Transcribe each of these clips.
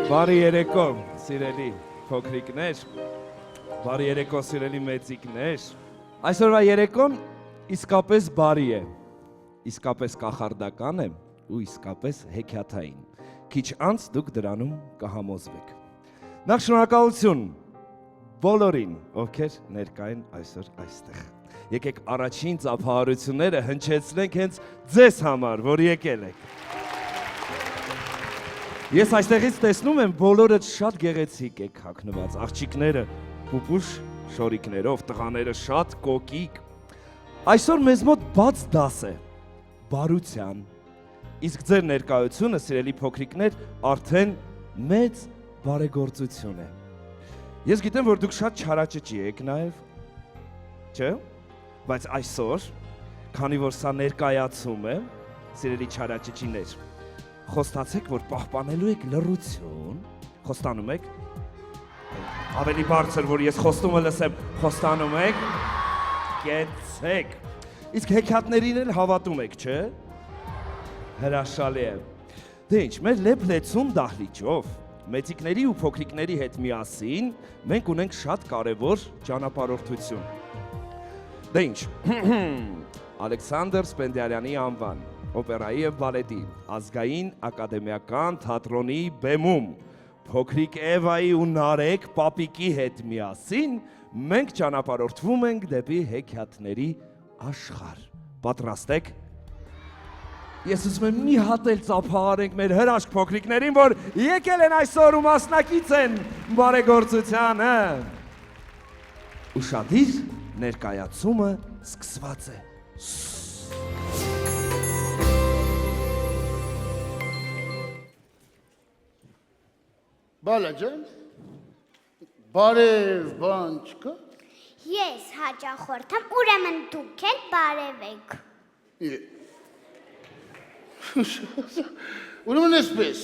Բարի երեկո, սիրելի փոքրիկներ, բարի երեկո, սիրելի մեծիկներ։ Այսօրվա երեկոն իսկապես բարի է, իսկապես կախարդական է ու իսկապես հեքիաթային։ Քիչ անց դուք դրանում կհամոզվեք։ Նախ շնորհակալություն բոլորին, ովքեր ներկա են այսօր այստեղ։ Եկեք առաջին ծափահարությունները հնչեցնենք հենց ձեզ համար, որ եկել եք։ Ես այստեղից տեսնում եմ բոլորդ շատ գեղեցիկ եք հագնված, աղջիկները պուպուշ շորիկներով, տղաները շատ կոկիկ։ Այսօր մեզ մոտ բաց դաս է, բարության, իսկ ձեր ներկայությունը, սիրելի փոքրիկներ, արդեն մեծ բարեգործություն է։ Ես գիտեմ, որ դուք շատ չարաճճի եք նաև, չէ՞, բայց այսօր, քանի որ սա ներկայացում է, սիրելի չարաճճիներ, խոստացեք, որ պահպանելու եք լռություն, խոստանում եք, ավելի բարձր, որ ես խոստումը լսեմ, խոստանում եք, կեցեք, իսկ հեքիաթներին էլ հավատում եք, չէ, հրաշալի է, դե ինչ, մեր լեփ-լեցուն դահլիճով, մեծիկների ու փոքրիկների հետ միասին, մենք ունենք շատ կարևոր ճանապարհորդություն, դե ինչ, Ալեքսանդր Սպենդիարյանի անվան, օպերայի և բալետի, ազգային ակադեմիական թատրոնի բեմում, փոքրիկ Էվայի ու Նարեկ պապիկի հետ միասին, մենք ճանապարհորդվում ենք դեպի հեքիաթների աշխարհ։ Պատրաստ եք։ Ես ուզում եմ մի հատ էլ ծափահարենք մեր հրաշք փոքրիկներին, որ եկել են այսօր ու մասնակից են բարեգործությանը։ Ուշադիր, ներկայացումը սկսված է։ Բալա ջան, բարև բան չկա։ Ես հաճախորդամ, ուրեմն դուք էլ բարևեք։ Ուրեմն էսպես,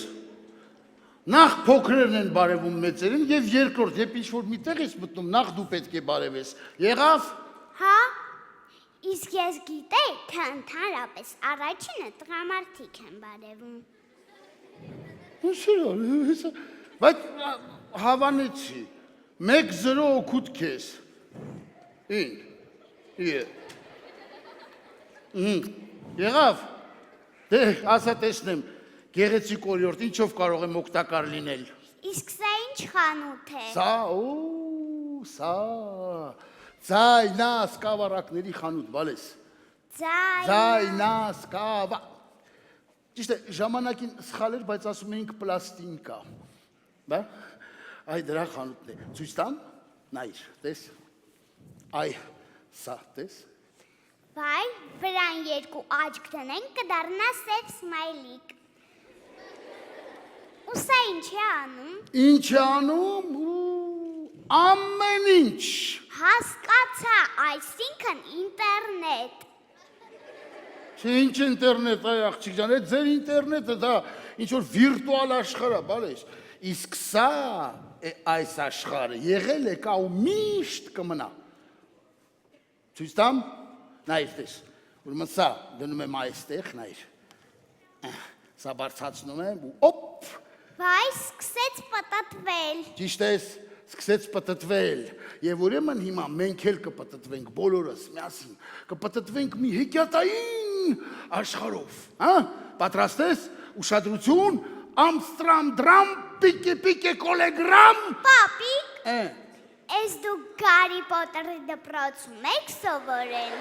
նախ փոքրերն են բարևում մեծերին և երկրորդ, երբ ինչ-որ մի տեղ ես մտնում, նախ դու պետք է բարևես։ Եղավ։ Հա, իսկ ես գիտեի, թե ընդհանրապես առաջինը տղամարդիկ են բարևում։ Բայց հավանեցի, 1-0 օգուտ քեզ, եղավ, դե ասա տեսնեմ, գեղեցիկ օրիորդ, ինչով կարող եմ օգտակար լինել։ Իսկ սա ինչ խանութ է։ Սա, ձայնասկավառակների խանութ, բալես։ Ձայնասկավա։ Ճիշտ է, ժամանակին սխալ էր, բայց ասում էինք պլաստինկա։ Բա, այ դրա խանութն է, ցույց տամ, նայր, տես, այ, սա, տես։ Վայ, վրան երկու աչք տնենք, կդառնա սև սմայլիկ։ Ու սա ինչ է անում։ Ինչ է անում, ամեն ինչ։ Հասկացա, այսինքն ինտերնետ։ Չէ, ինչ ինտերնետ, այ աղջիկ ջան, այդ ձեր ինտերնետը դա ինչ-որ վիրտուալ աշխարհ է, բալես։ Իսկ սա, այս աշխարհը եղել է կա ու միշտ կմնա։ Ցույց տամ, նայր տես, ուրեմն սա դնում եմ այստեղ, նայր, սա բարձրացնում եմ ու օպ։ Վայ, սկսեց պտտվել։ Ճիշտ ես, սկսեց պտտվել և ուրեմն հիմա մենք էլ կպտտվենք բոլորս միասին, կպտտվենք մի հեքիաթային աշխարհով, պատրաստ ես, ուշադրություն, ամստրամդրամ, պիկե կոլեգրամ։ Պապիկ, ես դու Գարի Պոտերի դպրոցում եք սովորել։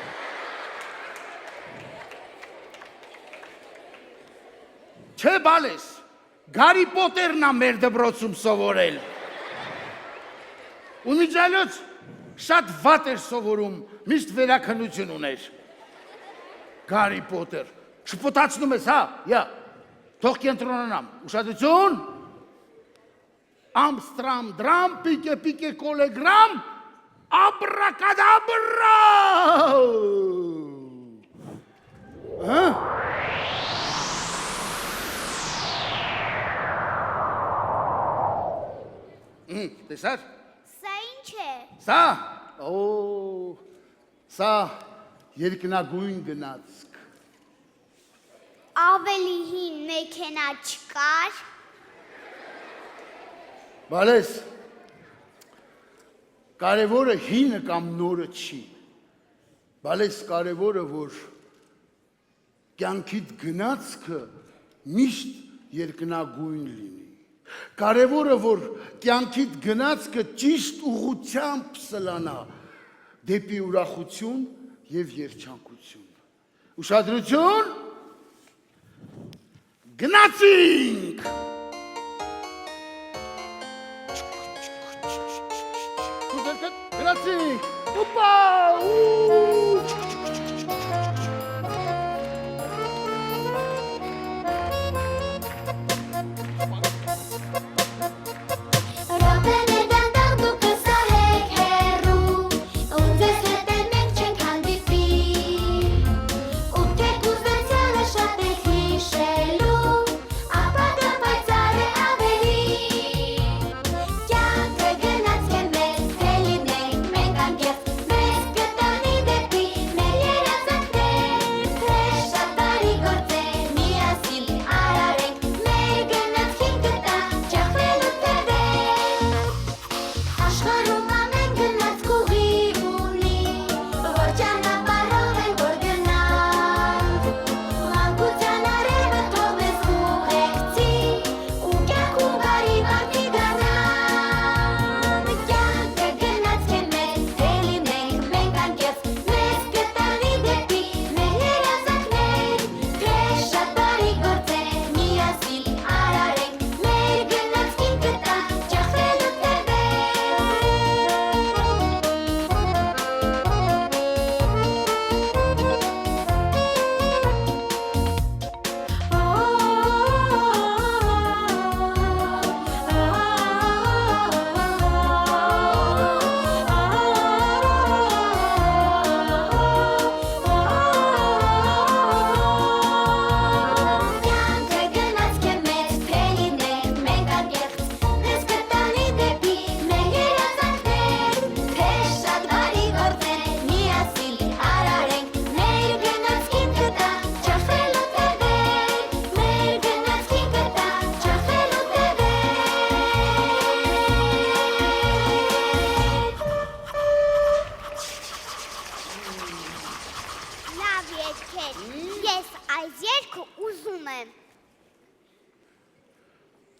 Չէ բալես, Գարի Պոտերն է մեր դպրոցում սովորել։ Ու միջալոց շատ վատ էր սովորում, միշտ վերաքննություն ուներ։ Գարի Պոտեր, շպոտացնում ես, հա, թող կենտրոնանամ, ուշադրություն, ամստրամդրամ, պիկե կոլեգրամ, աբրակադաբրա։ Տեսար։ Սա ինչ է։ Սա երկնագույն գնացք։ Ավելի հին մեքենա չկար։ Բալես, կարևորը հինը կամ նորը չի, բալես կարևորը, որ կյանքիդ գնացքը միշտ երկնագույն լինի, կարևորը, որ կյանքիդ գնացքը ճիշտ ուղղությամբ սլանա, դեպի ուրախություն և երջանկություն, ուշադրություն, գնացինք! Grazie! Opa!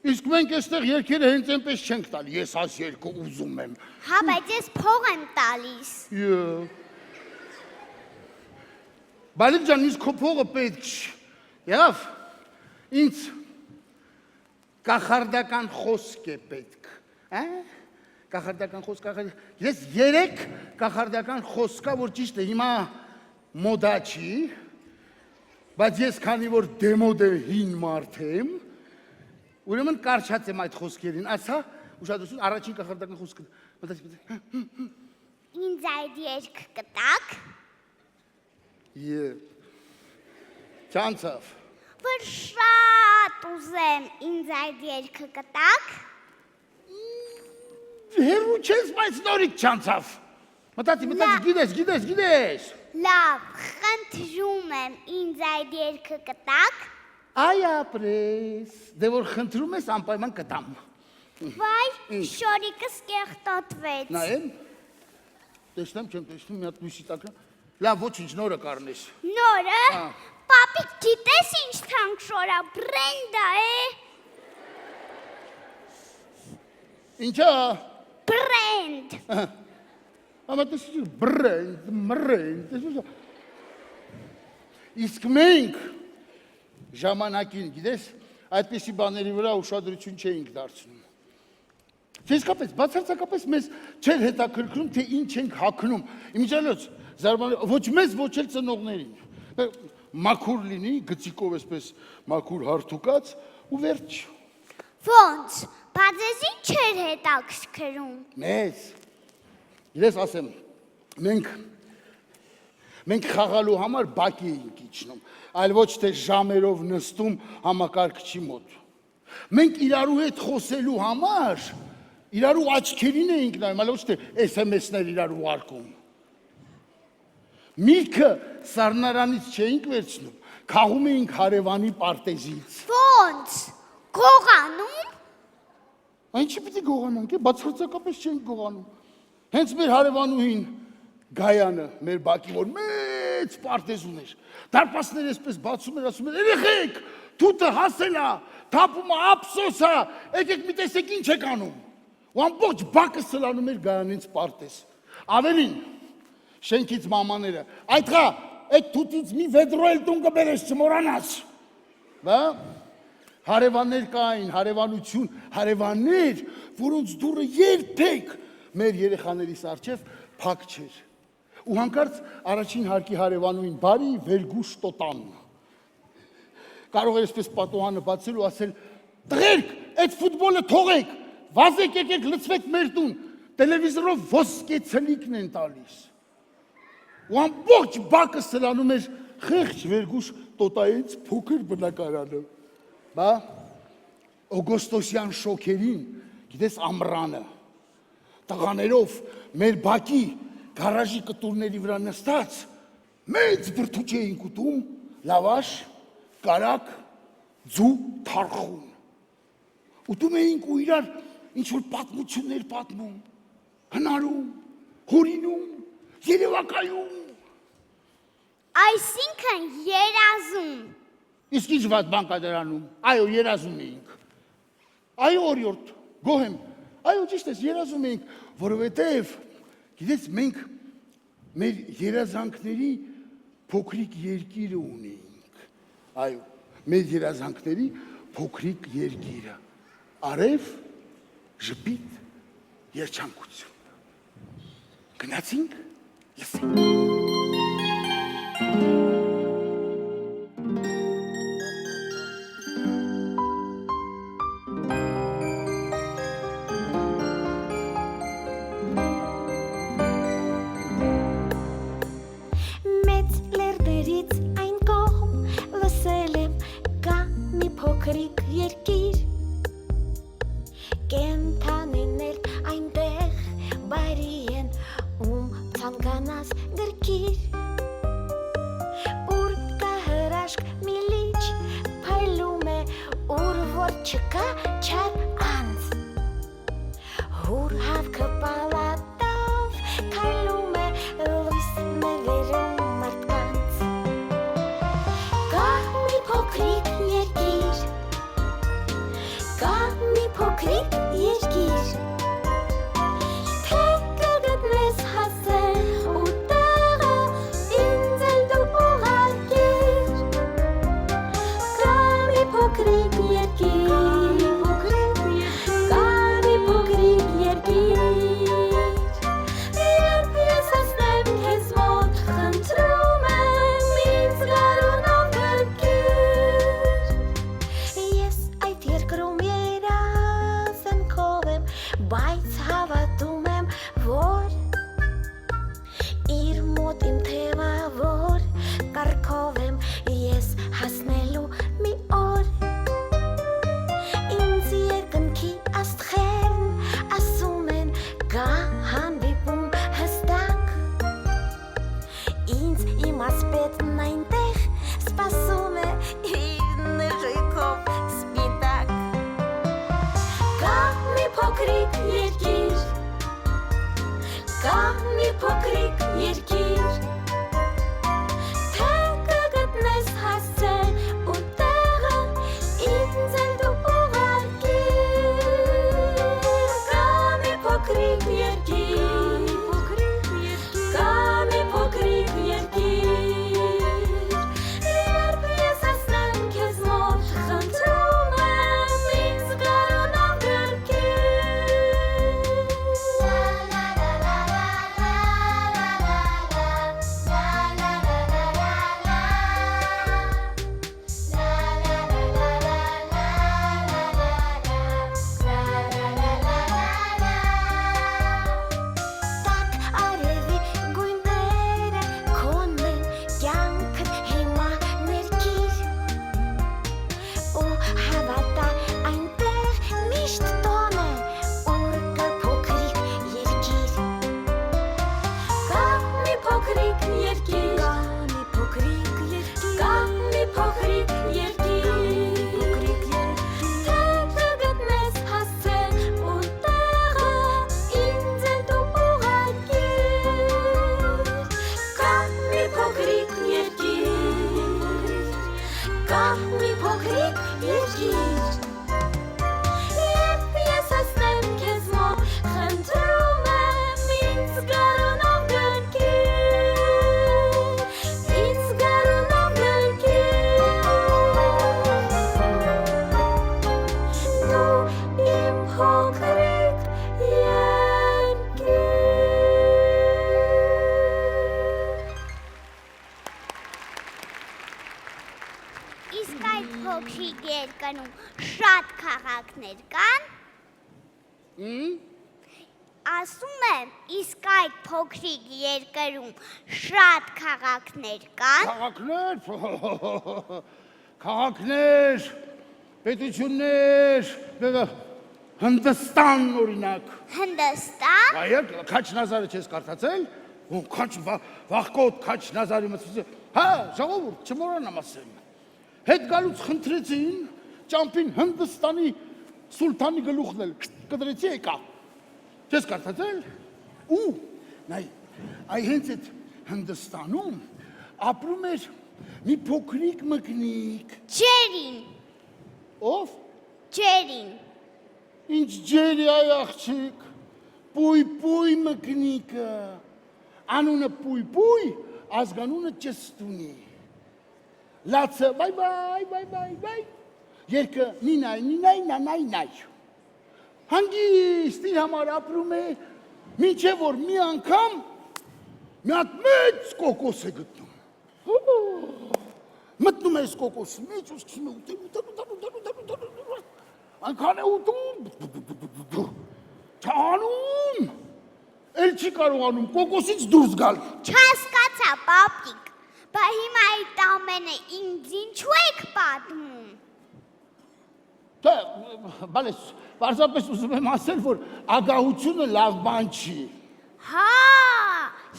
Իսկ մենք այստեղ երկերը հենց այնպես չենք տալ, ես այս երկը ուզում եմ։ Հա, բայց ես փող եմ տալիս։ Բալիկ ջան, ինձ քո փողը պետք չի։ Եղավ, ինձ կախարդական խոսք է պետք, կախարդական խոսք, ես 3 կախարդական խոսքա, որ ճիշտ է, հիմա մոդա չի, բայց ես քանի որ դեմոդ է հին մարդ եմ, ուրեմն կարճած եմ այդ խոսքերին, ասա, ուշադրություն, առաջին կախարդական խոսքը, Ինձ այդ երգ կտակ։ Չանցավ։ Որ շատ ուզեմ ինձ այդ երգը կտակ։ Հերու չես, բայց նորից չանցավ։ Մտածի, գիտես։ Լավ, խնդրում եմ ինձ այդ երգը կտակ։ Այ ապրես, դե որ խնդրում ես անպայման կտամ։ Վայ, շորիկս կեղտոտվեց։ Նայեմ, տեսնեմ, չեմ տեսնում, մի հատ լույսի տակը։ Լավ, ոչինչ, նորը կարնես։ Նորը։ Պապիկ, գիտես ինչ թանկ շորա, բրենդա է։ Ինչա։ Բրենդ։ Ամա տեսու, բրենդ։ Իսկ մենք ժամանակին, գիտես, այդպիսի բաների վրա ուշադրություն չէինք դարձնում։ Իսկապես, բացարձակապես մեզ չէր հետաքրքրում, թե ինչ ենք հագնում։ Իմիջիայլոց, ոչ մեզ, ոչ էլ ծնողներին։ Մաքուր լինի, գծիկով էսպես մաքուր հարթուկած ու վերջ։ Ոնց, բայց ես ինչ էր հետաքրքրում։ Մեզ, գիտես ասեմ, մենք խաղալու համար բակի էինք իջնում, այլ ոչ թե ժամերով նստում համակարգչի մոտ։ Մենք իրարու հետ խոսելու համար, իրարու աչքերին էինք նայում, այլ ոչ թե SMS-ներ իրար ուղարկում։ Միրգը սառնարանից չէինք վերցնում, քաղում էինք հարևանի պարտեզից։ Ոնց, գողանում։ Այնչի պիտի գողանանք, բացարձակապես չենք գողանում։ Հենց մեր հարևանուհին Գայանը, մեր բակի, որ մեծ պարտեզ ուներ, դարպասներ այսպես բացում էր, ասում էր, երեխեք, թութը հասել է, թափումը ափսոս է, եկեք մի տեսեք ինչ եք անում։ Ու ամբողջ բակը սլանում էր Գայանից պարտեզ։ Ավելին, շենքից մամաները, այդքա, այդ թութից մի վեդրո էլ տուն կբերես, չմորանաս։ Բա, հարևաններ կային, հարևանություն, հարևաններ, որոնց դուրը երբեք մեր երեխաներիս առջև փակ չէր։ Ու հանկարծ առաջին հարկի հարևանուին բարի վերգուշ տոտան։ Կարող էր այսպես պատոհանը բացել ու ասել. «Տղերք, այդ ֆուտբոլը թողեք, վազեք եկեք լցվեք մեր տուն, տելևիզորով ոսկե ցլիկն են տալիս»։ Ու ամբողջ բակը սլանում էր խեղճ վերգուշ տոտայից փոքր բնակարանը։ Բա օգոստոսյան շոքերին, գիտես ամռանը, տղաներով մեր բակի գարաժի կտուրների վրա նստած, մեծ բրդուճ էինք ուտում, լավաշ, կարակ, ձու, թարխուն։ Ուտում էինք ու իրար ինչ-որ պատմություններ պատմում, հնարում, հորինում, երևակայում։ Այսինքն երազում։ Իսկ ինչ վատ բան կա դրանում, այո, երազում էինք։ Այո, օրիորդ, գոհ եմ, այո, ճիշտ ես, երազում էինք, որովհետև գիտես, մենք մեր երազանքների փոքրիկ երկիրը ունեինք, այո, մեր երազանքների փոքրիկ երկիրը, արև, ժպիտ, երջանկություն, գնացինք, լսենք։ փոքրիկ երկրում շատ քաղաքներ կան։ Ասում եմ, իսկ այդ փոքրիկ երկրում շատ քաղաքներ կան։ Քաղաքներ, պետություններ, Հնդստան օրինակ։ Հնդստան։ Այո, Քաչնազարը չես կարդացել։ Վախկոտ Քաչնազարի մտածել։ Հա, ժողովուրդ, չմոռանամ ասեմ։ Հետ գալուց խնդրեցին ճամփին Հնդստանի սուլթանի գլուխն էլ կդրեցի եկա։ Չես կարդացել։ Ու նայ, այ հենց այդ Հնդստանում ապրում էր մի փոքրիկ մկնիկ։ Ջերին։ Ով։ Ջերին։ Ինչ ջերի այ աղջիկ, պույ-պույ մկնիկը, անունը պույ-պույ, ազգանունը ճստունի, լացը վայ, երկը նինայ, նանայ, հանգիստ իր համար ապրում է, մինչև որ մի անգամ մի հատ մեծ կոկոս է գտնում, մտնում է այս կոկոսի մեջ, ու սկսում է ուտել, Անքան է ուտում, չանում, էլ չի կարողանում կոկոսից դուրս գալ։ Չհասկացա, պապիկ, բա հիմա այդ ամենը ինձ ինչու եք պատմում։ Թե, բալես, պարզապես ուզում եմ ասել, որ ագահությունը լավ բան չի։ Հա,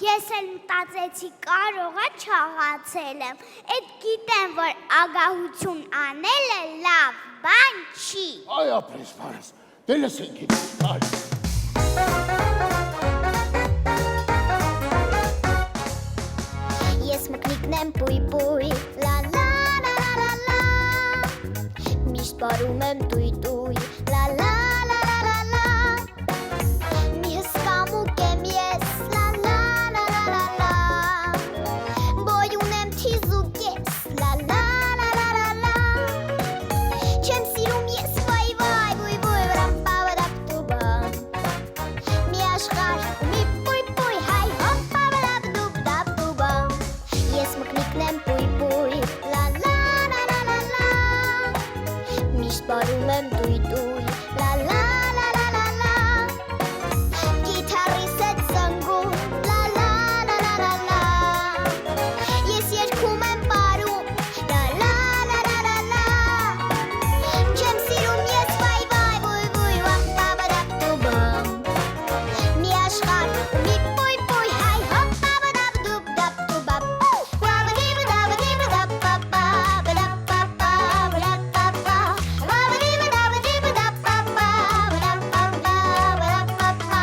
ես էլ մտածեցի կարող է չաղացել եմ, էդ գիտեմ, որ ագահություն անելը լավ բան չի։ Այ ապրես, պարս, դե լսենք հետ, այ։ Ես մկնիկն եմ պույ-պույ, լա-լա-լա-լա-լա, միշտ պարում եմ տույ-տույ, լա-լա-լա-լա-լա, մի հսկամուկ եմ ես, լա-լա-լա-լա-լա, բոյ ունեմ թիզուկ ես, լա-լա-լա-լա-լա, չեմ սիրում ես վայ-վայ, բույ-բույ, վրամ-պա-վրապ-տուբամ, մի աշխար, մի պույ-պույ, հայ, հոպ-պա-վրապ-դուբ-դապ-տուբամ, ես մկնիկն եմ պույ-պույ, լա-լա-լա-լա-լա, միշտ պարում եմ տույ-տույ, լա-լա-լա-լա-լա, գիթառիս հետ զնգում, լա-լա-լա-լա-լա, ես երգում եմ պարում, լա-լա-լա-լա-լա, չեմ սիրում ես վայ-վայ, բույ-բույ, վապ-պա-վրապ-տուբամ, մի աշխար, մի պույ-պույ, հայ, հոպ-պա-վրապ-դուբ-դապ-տուբապ, վա-վդի-վդա-վդի-վդա-պա-պա, վդա-պա-պա, վդա-պա-պա, վա-վդի-վդա-վդի-վդա-պա-պա, վդա-պա-պա, վդա-պա-պա,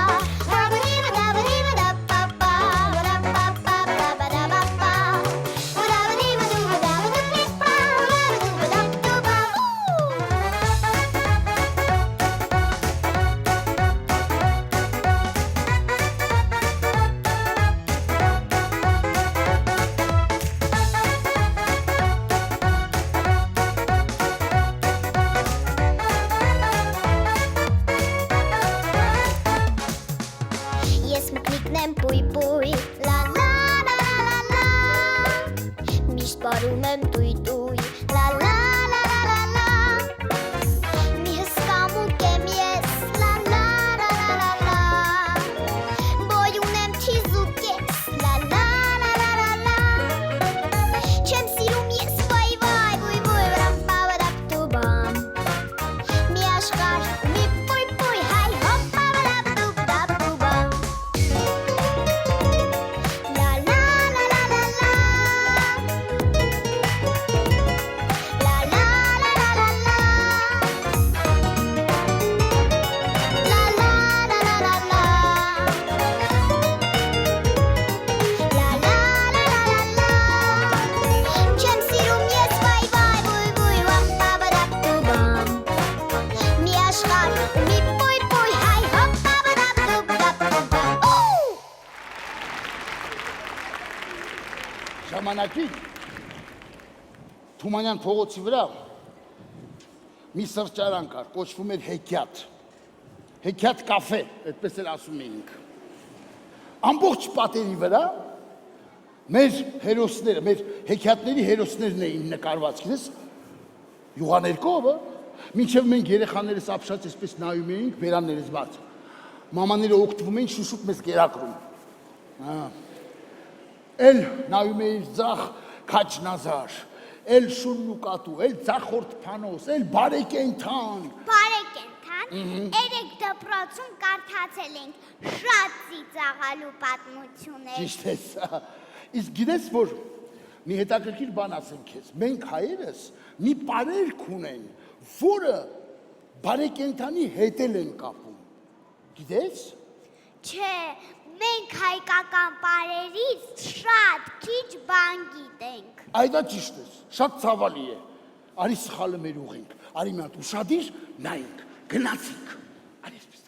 վա-վդի-վդա-վդի-վդա-պա-պա, վդա-պա-պա, վդա-պա-պա, Ես մկնիկն եմ պույ-պույ, լա-լա-լա-լա-լա, միշտ պարում եմ տույ-տույ, լա-լա-լա-լա-լա, մի հսկամուկ եմ ես, լա-լա-լա-լա-լա, բոյ ունեմ թիզուկ ես, լա-լա-լա-լա-լա, չեմ սիրում ես վայ-վայ, բույ-բույ, վրամ-պա-վրապ-տուբամ, մի աշխար, մի պույ-պույ, հայ, հոպ-պա-վրապ-դուբ-դապ-տուբամ, լա-լա-լա-լա-լա-լա, չեմ սիրում ես վայ-վայ, բույ-բույ, վապ-պա-վրապ-տուբամ, մի աշխար, մի պույ-պույ, հայ, հոպ-պա-վրապ-դուբ-դապ-տուբամ, Ժամանակին Թումանյան փողոցի վրա մի սրճարան կար, կոչվում էր Հեքիաթ, Հեքիաթ կաֆե, այդպես էլ ասում էինք։ Ամբողջ պատերի վրա մեր հերոսները, մեր հեքիաթների հերոսներն էին նկարված, գիտես, Յուղաներկով, մինչև մենք երեխաներս ապշած այսպես նայում էինք, բերաններս բաց։ Մամաները օգտվում էին շուշուտ մեզ կերակրում։ Էլ նայում էիր ձախ քաչնազար, էլ շունն ու կատու, էլ ձախորդ փանոս, էլ բարեկենթան։ Բարեկենթան, երեք դպրոցում կարդացել ենք շատ ծիծաղալու պատմություններ։ Ճիշտ է սա։ Իսկ գիտես, որ մի հետաքրքիր բան ասեմ քեզ, մենք հայերս մի պարերք ունեն, որը բարեկենթանի հետ են կապում։ Գիտես։ Չէ, մենք հայկական պարերից շատ քիչ բան գիտենք։ Այ դա ճիշտ է, շատ ցավալի է։ Արի սխալը մեր ուղենք, արի մի հատ ուշադիր նայենք, գնացինք։ Արի այսպես։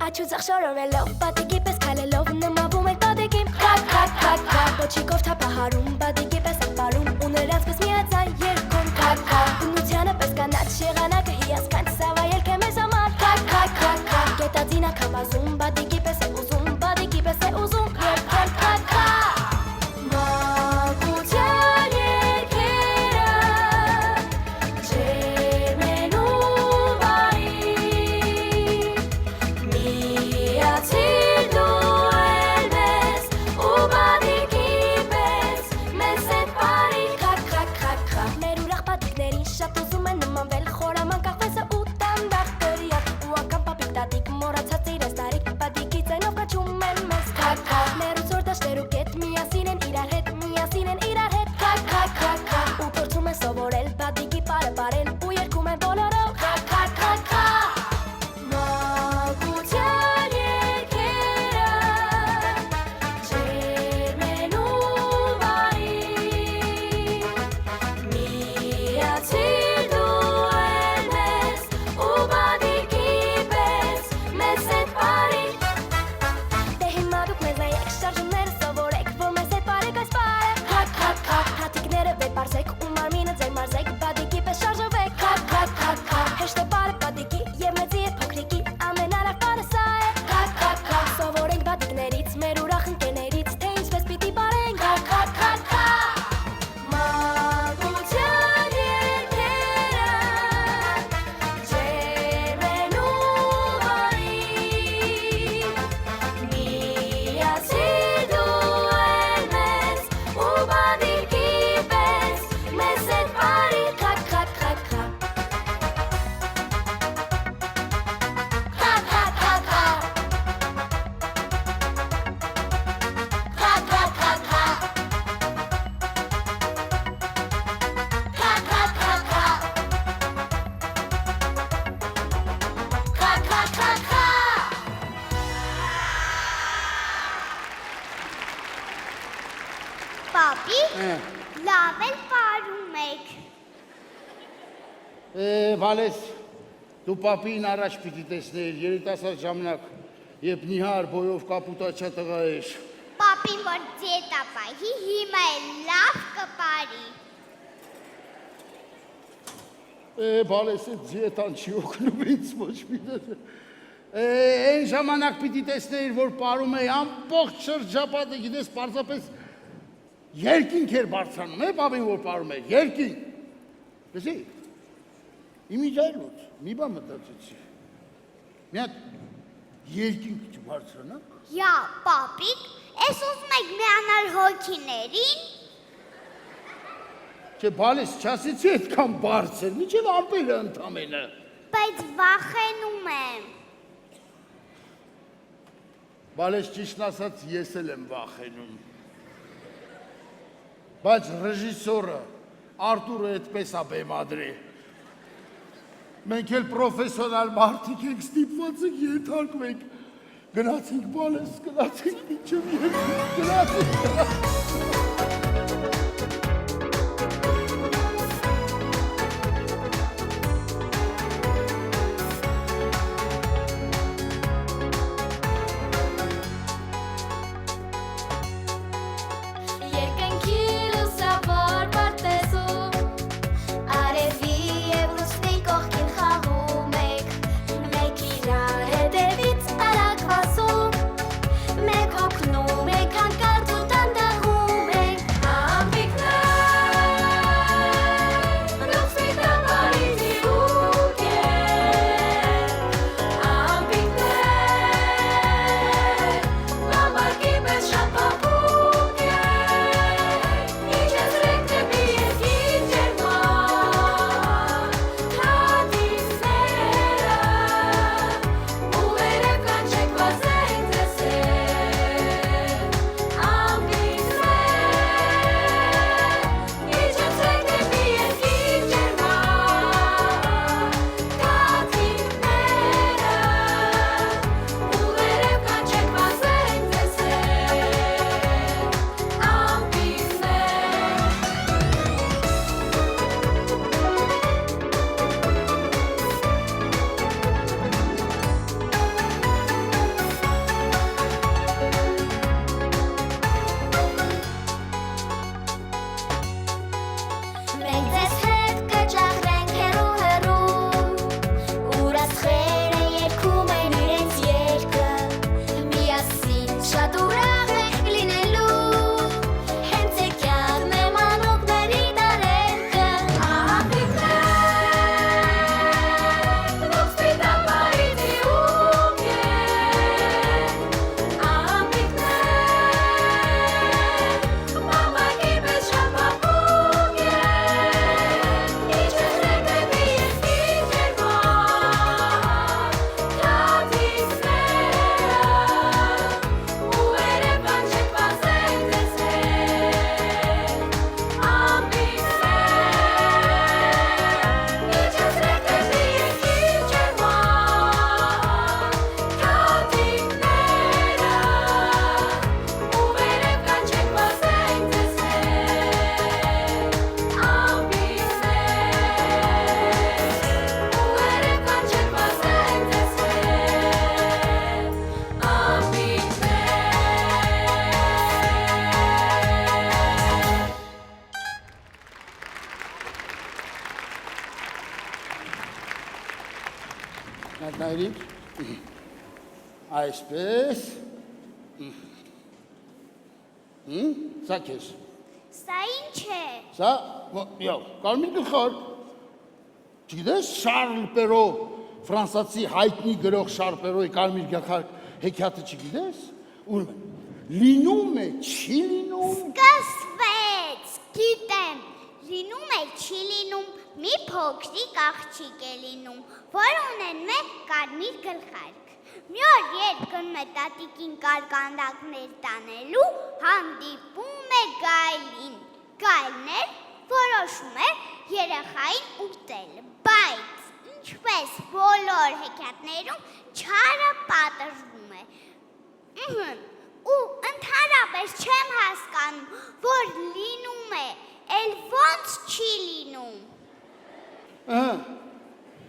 Աչուձախ շորորելով, բադիկի պես քայլելով նմավում ենք բադիկին Քակ, ոչիկով թափահարում, բադիկի պես ապարում ու նրանց պես միաձայն երգում Քակ, բնությանը պես կանաչ եղանակը հիասքանչ սավայել կե մեզ համար Քակ, գետածինակ համազում, բադիկի պես է ուզում, բադիկի պես է ուզում Բալես, դու պապին առաջ պիտի տեսներ, երիտասարդ ժամանակ, երբ նիհար բոյով կապուտաչա տղա էր։ Պապին, որ ձիետ ապահի, հիմա էլ լավ կպարի։ Բալես, այդ ձիետան չի օգնում ինձ ոչ պիտի։ Այն ժամանակ պիտի տեսներ, որ պարում էի ամբողջ շրջապատը, գիտես, պարզապես երկինք էր բարձրանում, պապին, որ պարում էր, երկինք։ Լսի, իմիջայլոց, մի բան մտածեցի, մի հատ երկինք չբարձրանանք։ Յա, պապիկ, ես ուզում եք միանալ հոգիներին։ Չէ, բալես, չասեցի այդքան բարձր, միջև ամպերը ընդամենը։ Բայց վախենում եմ։ Բալես, ճիշտն ասած, ես էլ եմ վախենում։ Բայց ռեժիսորը, Արտուրը այդպես է բեմադրի։ Մենք էլ պրոֆեսիոնալ մարդիկ ենք, ստիպված ենք ենթարկում ենք։ Գնացինք, բալես, գնացինք մինչև երկինք, գնացինք։ Երկնքի լուսավոր պարտեզում Արևի և լուսնի կողքին խաղում եք Մեկ իրար հետևից արագ վազում Մեկ հոգնում եք հանկարծ ու դանդաղում եք Ամպիկներ Դուք սպիտակարի ձիուկ եք Ամպիկներ Բամբակի պես շատ փափուկ Իջեցրեք դեպի երկիր ջերմակ Հատիկները Ու վերև կանչեք վազենք ձեզ Ամպիկներ Իջեցրեք դեպի երկիր ջերմակ Հատիկները Ու վերև կանչեք վազենք ձեզ Մենք ձեզ հետ կճախրենք հեռու հեռու Ուր աստղերը երգում են իրենց երգը Միասին շատ ուրախ ենք լինելու Հենց եկյալն է մանուկների դարերքը Ամպիկներ Դուք սպիտակ բարի ձիուկ եք Ամպիկներ Բամբակի պես շատ փափուկ եք Իջեցրեք դեպի երկիր ջերմակ Հատիկները Ու վերև կանչեք վազենք ձեզ Ամպիկներ Իջեցրեք դեպի երկիր ջերմակ Հատիկները Ու վերև կանչեք վազենք ձեզ Նայրիկ, այսպես, սա կեզ, Սա ինչ է։ սա, կարմիր գլխար, չգիտես Շարլ Պերո, ֆրանսացի հայտնի գրող Շարլ Պերոյի կարմիր գլխար հեքիաթը չգիտես, ուրում է, լինում է, չի լինում, Սկսվեց, գիտեմ, լինում է, չի լինում, մի փոքրիկ աղջիկ է լինում, որ ունենում է կարմիր գլխարկ։ Մի օր երկնում է տատիկին կարկանդակներ տանելու, հանդիպում է գայլին։ Գայլն էլ որոշում է երեխային ուտել, բայց ինչպես բոլոր հեքիաթներում չարը պատժվում է։ Ու ընդհանրապես չեմ հասկանում, որ լինում է, էլ ոնց չի լինում։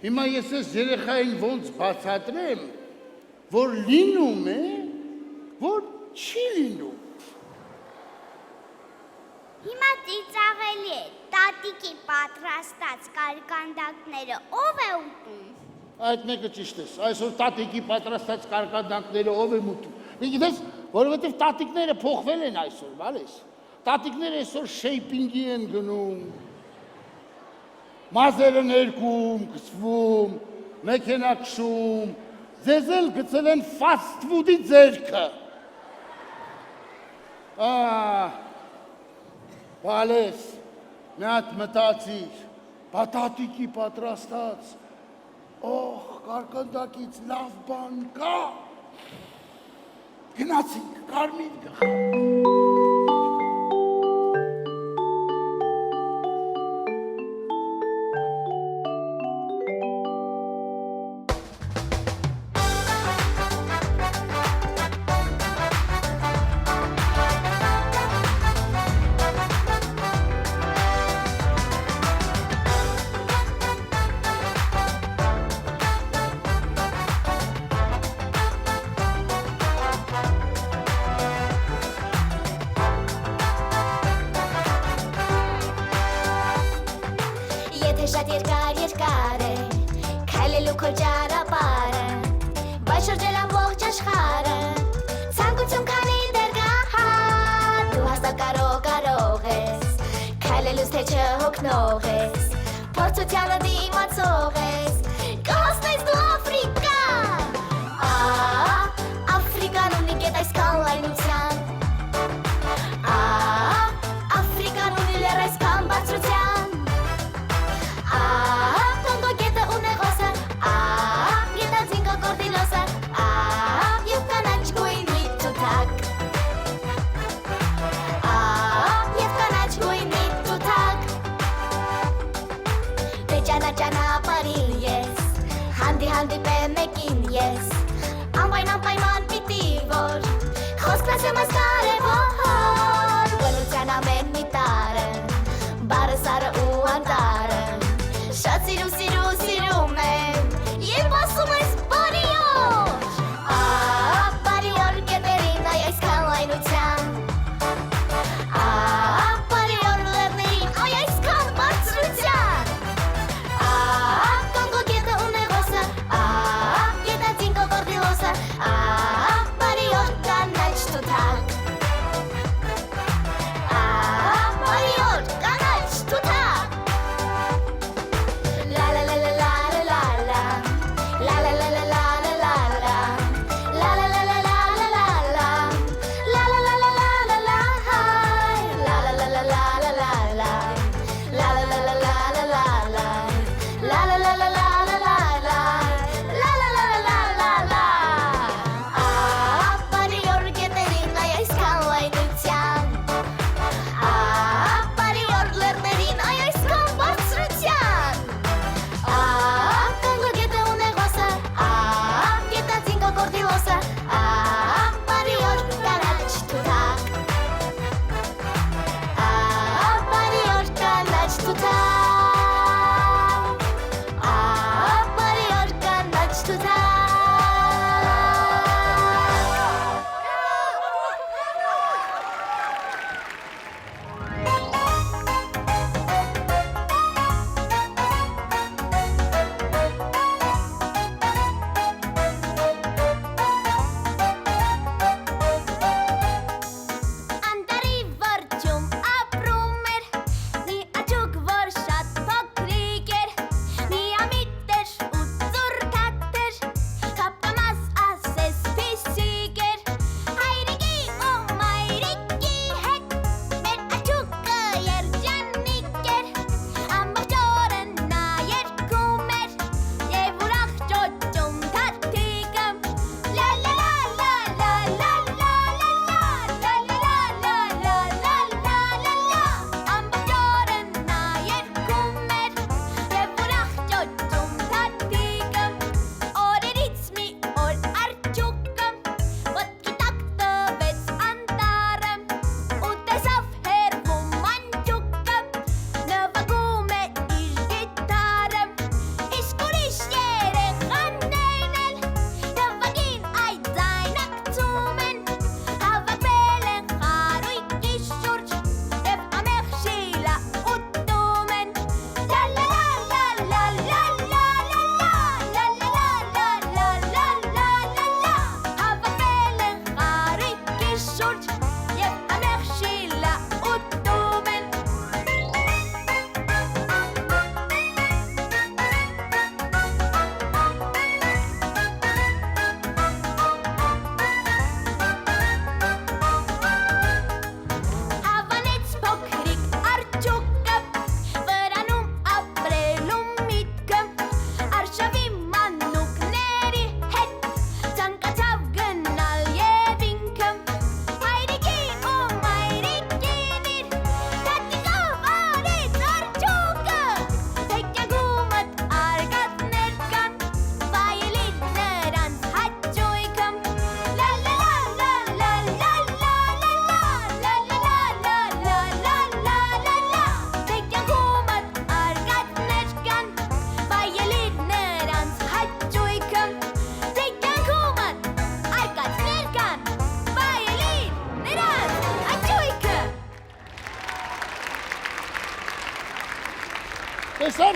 Հիմա ես ես երեխային ոնց բացատրեմ, որ լինում է, որ չի լինում։ Հիմա ծիծաղելի է, տատիկի պատրաստած կարկանդակները ով է ուտում։ Այդ մեկը ճիշտ ես, այսօր տատիկի պատրաստած կարկանդակները ով եմ ուտում։ Մի գիտես, որովհետև տատիկները փոխվել են այսօր, բալես։ Տատիկները այսօր շեյպինգի են գնում, մազերը ներկում, գցվում, մեքենա քշում, ձեզ էլ գցել են ֆաստ ֆուդի ձերքը։ Բալես, մի հատ մտածիր, տատիկի պատրաստած, կարկանդակից լավ բան կա։ Գնացինք, կարմիր գխավ։ Եթե շատ երկար է, քայլելու քո ճանապարհը, բայց շրջել ամբողջ աշխարհը, ցանկություն քանի դեռ գահա, դու հաստատ կարող ես, քայլելուց թե չհոգնող ես, փորձությանը դիմացող ես, կհասնես դու Աֆրիկա, Աֆրիկան ունի գետ այսքան լայնության, Աֆրիկան ունի լեռ այսքան բարձրության, հանդիպեմ մեկին ես, անպայման պիտի որ, խոսքն ասեմ այս կարևոր, բնության ամեն մի տարը, բարը սարը ու անտարը, շատ սիրում եմ, երբ ասում ես բարի օր, բարի օր գետերին այ այսքան լայնության, բարի օր լեռներին այ այսքան բարձրության, բարի օր կանաչ թութակ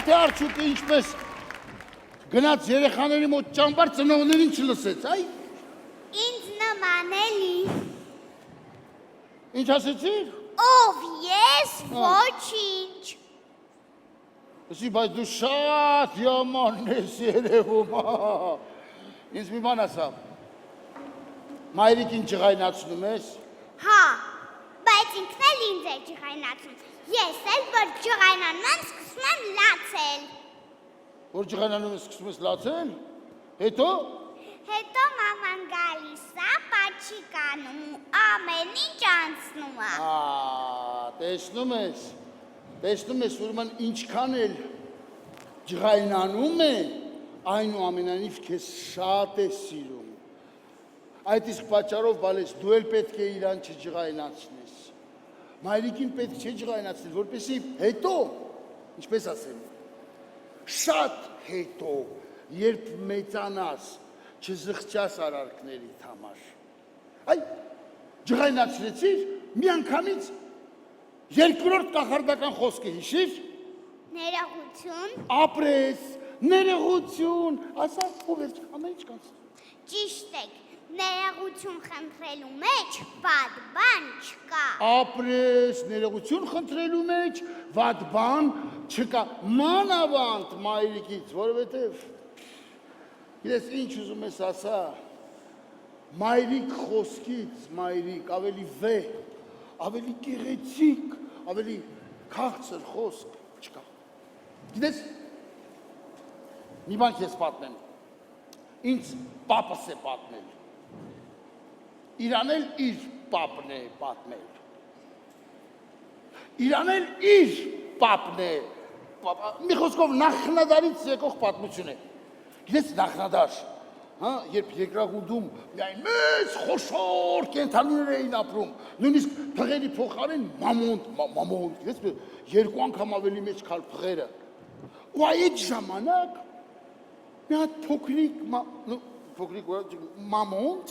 թե արդյոք ինչպես գնաց երեխաների մոտ ճամբար ծնողներին չլսեց, այ։ Ինձ նման էլի։ Ինչ ասեցիր։ Ով ես, ոչինչ։ Ասի, բայց դու շատ yaman ես երևում, ինձ մի բան ասա, մայրիկին ջղայնացնում ես։ Հա, բայց ինքն էլ ինձ է ջղայնացում։ Ես էլ որ ջղայնանում եմ, սկսում եմ լացել։ Որ ջղայնանում ես, սկսում ես լացել, հետո։ Հետո մաման գալիս է, պաչիկ անում ու ամեն ինչ անցնում է։ Տեսնում ես, ուրեմն ինչքան էլ ջղայնանում է, այնուամենայնիվ քեզ շատ է սիրում։ Այդ իսկ պատճառով բալես դու էլ պետք է իրան չջղայնացնես։ Մայրիկին պետք չէ ջղայնացնել, որպեսզի հետո, ինչպես ասեմ, շատ հետո, երբ մեծանաս, չզղջաս արարքներիդ համար։ Այ ջղայնացրեցիր, մի անգամից երկրորդ կախարդական խոսքը հիշիր։ Ներողություն։ Ապրես, ներողություն, ասա ու վերջ, ամեն ինչ կանց։ Ճիշտ եք, ներողություն խնդրելու մեջ վատ բան չկա։ Ապրես, ներողություն խնդրելու մեջ վատ բան չկա։ Մանավանդ մայրիկից, որովհետև գիտես ինչ ուզում ես ասա, մայրիկ խոսքից, մայրիկ ավելի վեհ, ավելի գեղեցիկ, ավելի քաղցր խոսք չկա։ Գիտես, մի բան քեզ պատմեմ, ինձ պապս է պատմել, իրան էլ իր պապն է պատմել, իրան էլ իր պապն է, մի խոսքով նախնադարից եկող պատմություն է, գիտես նախնադար, երբ երկրագունդում միայն մեծ խոշոր կենդանիներ էին ապրում, նույնիսկ փղերի փոխարեն մամոնտ, գիտես երկու անգամ ավելի մեծ քան փղերը, ու այդ ժամանակ մի հատ փոքրիկ մամոնտ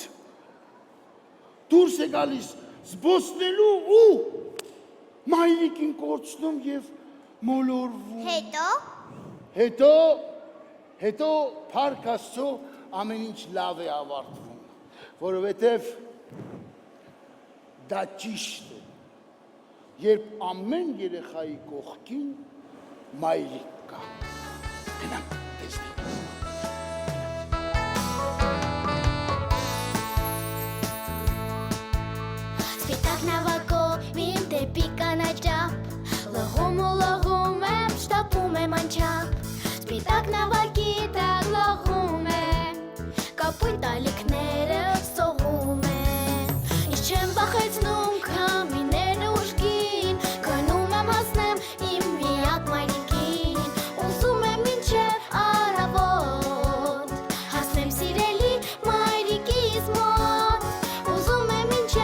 դուրս է գալիս զբոսնելու ու մայրիկին կորցնում և մոլորվում։ Հետո փառք Աստծո ամեն ինչ լավ է ավարտվում, որովհետև դա ճիշտ է, երբ ամեն երեխայի կողքին մայրիկ կա։ Գնանք, տեսնենք։ Սպիտակ նավակով իմ դեպի կանաչապ, լողում ու լողում եմ, շտապում եմ անչափ, սպիտակ նավակի տակ լողում եմ, կապույտ տալիքները սողում եմ, ինչ չեմ վախեցնում քամիները ուժգին, գնում եմ հասնեմ իմ միակ մայրիկին, ուզում եմ մինչև առավոտ, հասնեմ սիրելի մայրիկիս մոտ, ուզում եմ մինչև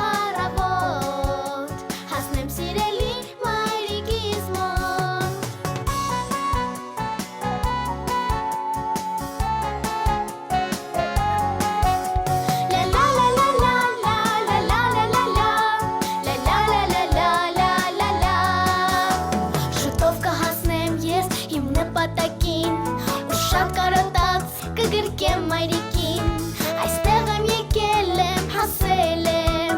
առավոտ, հասնեմ սիրելի մայրիկիս մոտ։ Շուտով կհասնեմ ես իմ նպատակին, ու շատ կարոտած կգրկեմ մայրիկին, այստեղ եմ եկել եմ, հասել եմ,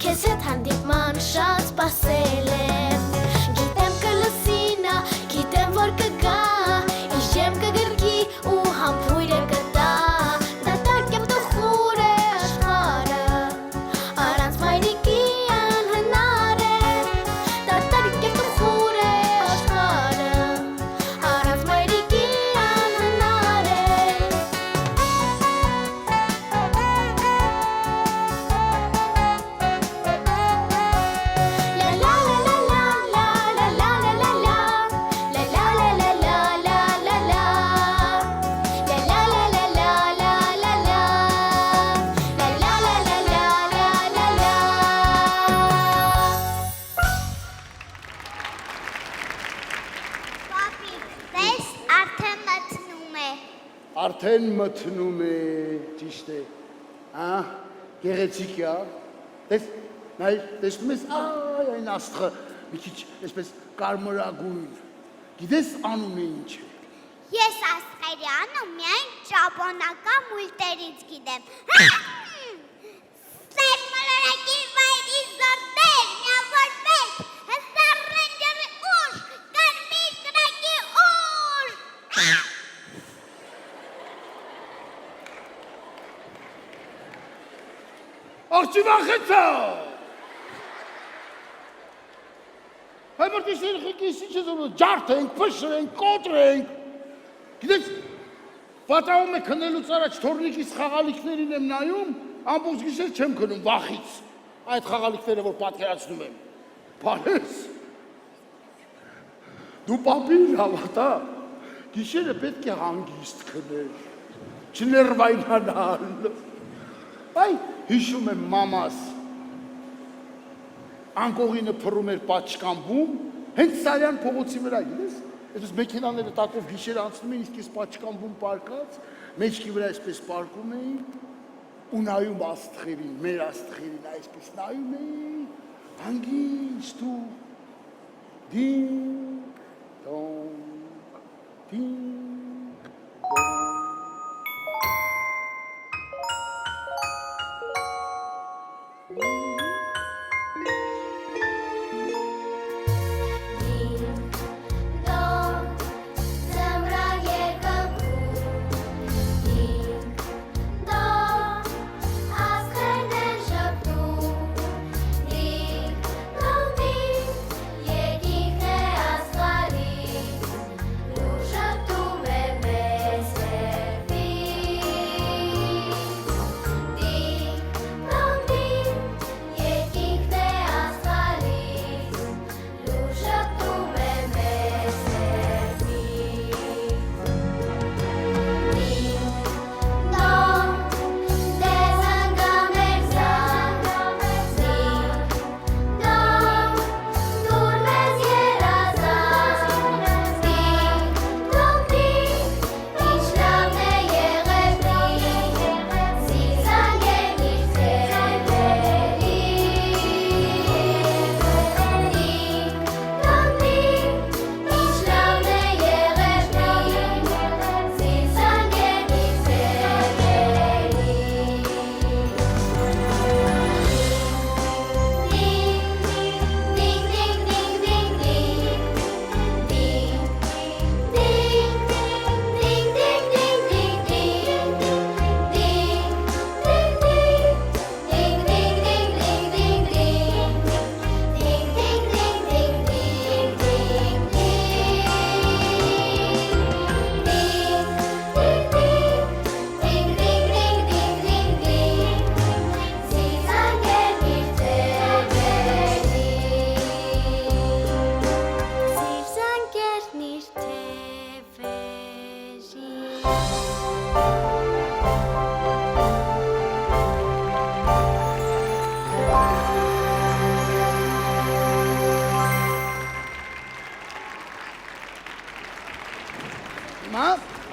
քեզ հետ հանդիպման շատ սպասել եմ, գիտեմ կլսի նա, գիտեմ որ կգա, իժեմ կգրկի ու համբույրը կտա, դատարկ եմ տխուր է աշխարհը, առանց մայրիկի անհնար է, դատարկ եմ տխուր է աշխարհը, առանց մայրիկի անհնար է։ Պապիկ, տես արդեն մտնում է։ Արդեն մթնում է, ճիշտ է, գեղեցիկ է, տեսնում ես, այն աստղը մի քիչ այսպես կարմրագույն, Գիտես անունը ինչ է։ Ես աստղերի անում միայն ճապոնական մուլտերից գիտեմ։ Սեր մոլորակի վայրի զորդեր, միավորներ, հստար ռենջերի ուշ, կարմիր կրակի ուշ։ Աղջի վախեցա։ Հայմրտի շերխիկիս ինչ է զորում, ջարդ ենք, պշր ենք, կոտրը ենք։ Գիտես, պատահում է քնելուց առաջ թորնիկիս խաղալիքներին եմ նայում, ամբողջ գիշեր չեմ քնում վախից, այդ խաղալիքները, որ պատկերացնում եմ։ Բարես, դու պապին հավատա, գիշերը պետք է հանգիստ քնել, չներվայնանալ։ Այ, հիշում եմ մամաս, անկողինը փռում էր պատշկամբում, հենց Սարյան փողոցի վրա, գիտես, այսպես մեքենաները տակով գիշեր անցնում էին, իսկ ես պատշկամբում պարկած, մեջքի վրա այսպես պարկում էի, ու նայում աստղերին, մեր աստղերին այսպես նայում էի, հանգիստ ու դինք, դոնք, դինք, դոնք։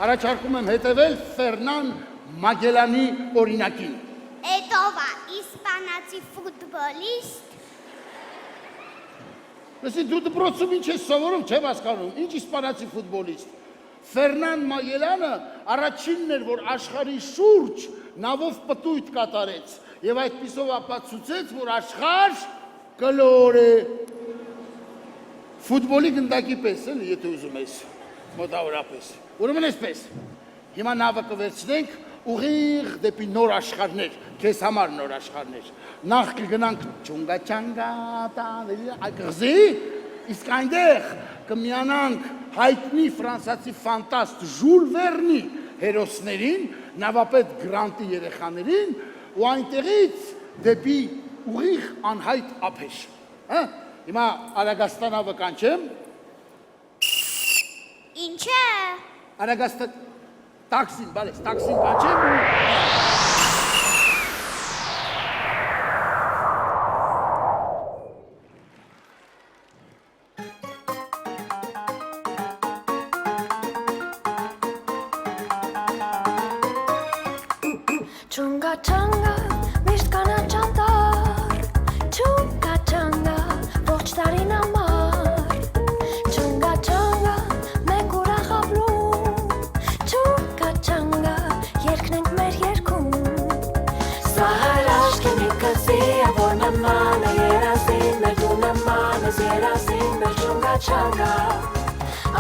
Առաջարկում եմ հետևել Ֆերնան Մագելանի օրինակին։ Էտովա, իսպանացի ֆուտբոլիստ։ Լսի, դու դպրոցում ինչ ես սովորում, չեմ հասկանում, ինչ իսպանացի ֆուտբոլիստ։ Ֆերնան Մագելանը առաջինն էր, որ աշխարհի շուրջ նավով պտույտ կատարեց եւ այդպիսով ապացուցեց, որ աշխարհ կլոր է։ Ֆուտբոլի գնդակի պես էլ, եթե ուզում ես, մոտավորապես։ Ուրեմն այսպես, հիմա նավը կվերցնենք ուղիղ դեպի նոր աշխարհներ, քեզ համար նոր աշխարհներ։ Նախ կգնանք Չունգաչանգա կղզի, իսկ այնտեղ կմիանանք հայտնի ֆրանսիացի ֆանտաստ Ժուլ Վերնի հերոսներին, նավապետ Գրանտի երեխաներին ու այնտեղից դեպի ուղիղ անհայտ ափեր։ Հիմա Արագաստանավը կանչեմ։ Ինչ է։ Արագաստան տաքսին, բալես, տաքսին կանչեմ ու Chunga changa, mist kana chantar. Chunga changa, ողջ տարին ամար. Chunga changa, չունգա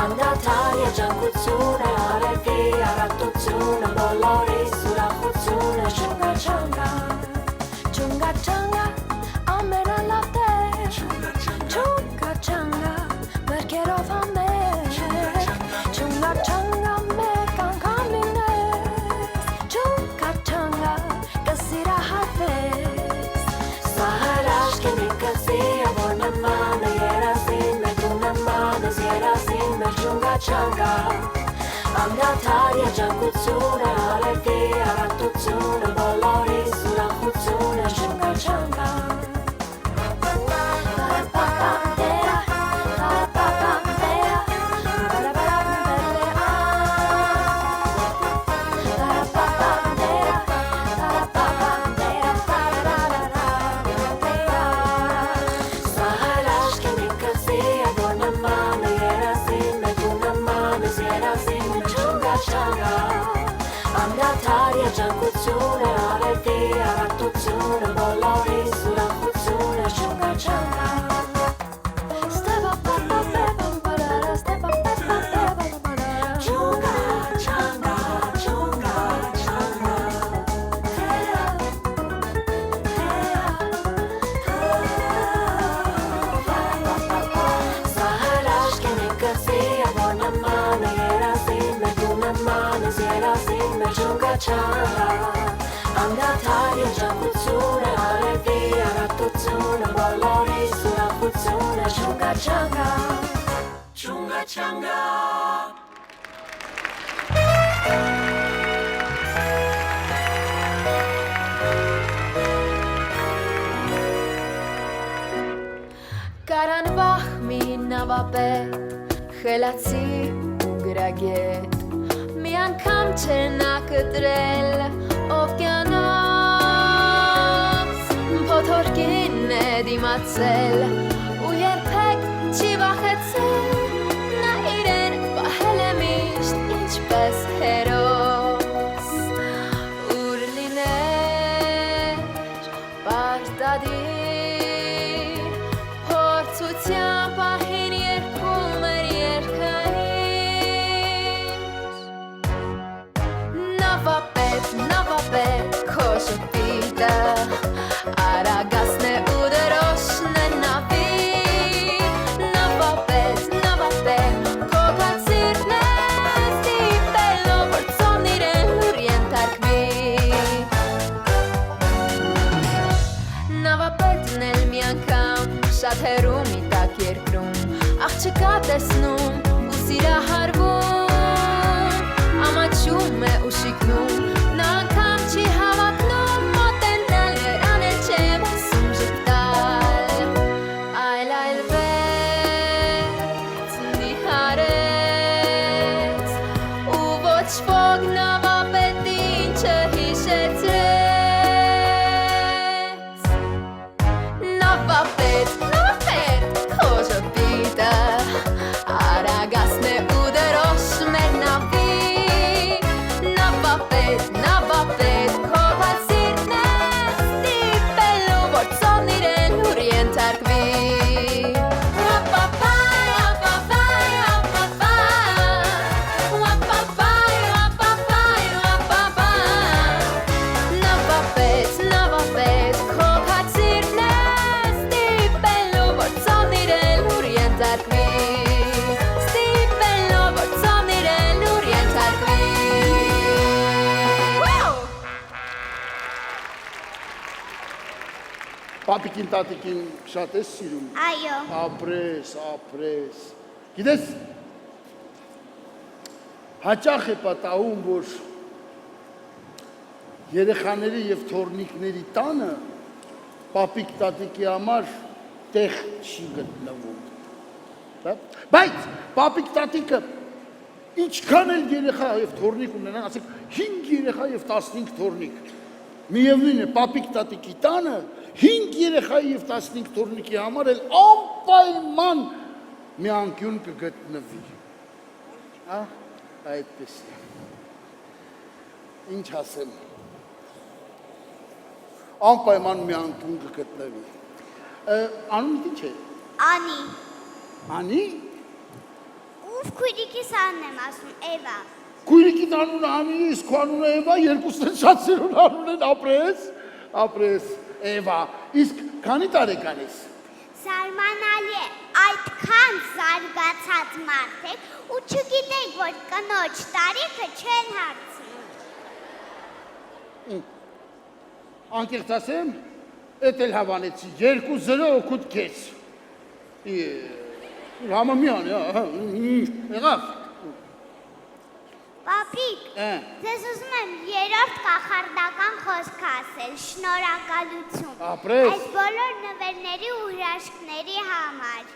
Անդադար երջանկությունը արևի առատությունը բոլորիս ուրախությունը չունգա Չունգա ամենալավ տեղ Չունգա մերկերով համեղ Չունգա մեկ անգամ լինես Չունգա կսիրահարվես Սա հրաշք է մի կզի որ նման է երազին մեր դու նման ես երազին մեր չունգա Անդադար երջանկությունը արևի առատությունը բոլորիս ուրախությունը չունգա Անդադար երջանկությունը արևի առատությունը բոլորիս ուրախությունը չունգա Սա հրաշք է մի կզի որ նման է երազին մեր դու նման ես երազին մեր չունգա Անդադար երջանկությունը արևի առատությունը բոլորիս ուրախությունը չունգա Կարան վախ մի նավապետ խելացի ու գրագետ Մի անգամ չէր նա կտրել օվկիանոս Փոթորկին է դիմացել ու երբեք չի վախեցել Նա իրեն պահել է միշտ ինչպես հերոս Ուր լիներ պարտադիր Փորձության պահին երգում էր երգային Նավապետ, քո շպիտը Արագասն է ու դրոշն է նավի Նավապետ, քո կացիրն է ստիպելով որ ծովն իրեն լուր ենթարկվի Նավապետն էլ մի անգամ շատ հեռու մի տակ երկրում Աղջկա տեսնում ու սիրահարվում Ամաչում է ու շիկնում Նա անգամ չի հավակնում մոտենալ Նրան էլ չէ ասում ժպտալ Այլայլվեց, նիհարեց Ու ոչ ոք նավապետին չհիշեցրեց Նավապետ, քո ժպիտը Արագասն է ու դրոշ մեր նավի Նավապետ, քո կացիրն է ստիպելու որ ծովն իրեն լուր ենթարկվի Նավապետ, քո կացիրն է ստիպելու որ ծովն իրեն լուր ենթարկվի Ստիպելով որ ծովն իրեն լուր ենթարկվի Պապիկին տատիկին շատ ես սիրում Այո Ապրես Գիտես հաճախ է պատահում որ երեխաների եւ թորնիկների տանը պապիկ տատիկի համար տեղ չի գտնվում Բայց պապիկ տատիկը ինչքան էլ երեխա եւ թորնիկ ունենան ասենք 5 երեխա եւ 15 թորնիկ միևնույն է պապիկ տատիկի տանը 5 երեխա եւ 15 թորնիկի համար էլ անպայման մի անկյուն կգտնվի այդպես է ինչ ասեմ անպայման մի անկյուն կգտնվի անունդ ինչ է Անի Անի Քույրիկիս անն եմ ասում, Էվա։ Քույրիկիդ անունը Անի, իսկ քո անունը Էվա, երկուսն էլ շատ սիրուն անուն են, ապրես, Էվա։ Իսկ քանի տարեկան ես։ Զարմանալի է, այդքան զարգացած մարդ եք ու չգիտեք, որ կնոջ տարիքը չեն հարցնում։ Անկեղծ ասեմ, էդ էլ հավանեցի, 2-0 օգուտ քեզ։ Համը միան, եղավ։ Պապիկ, ձեզ ուզում եմ երրորդ կախարդական խոսք ասել, շնորհակալություն։ Ապրես։ Այս բոլոր նվերների ու հրաշքների համար։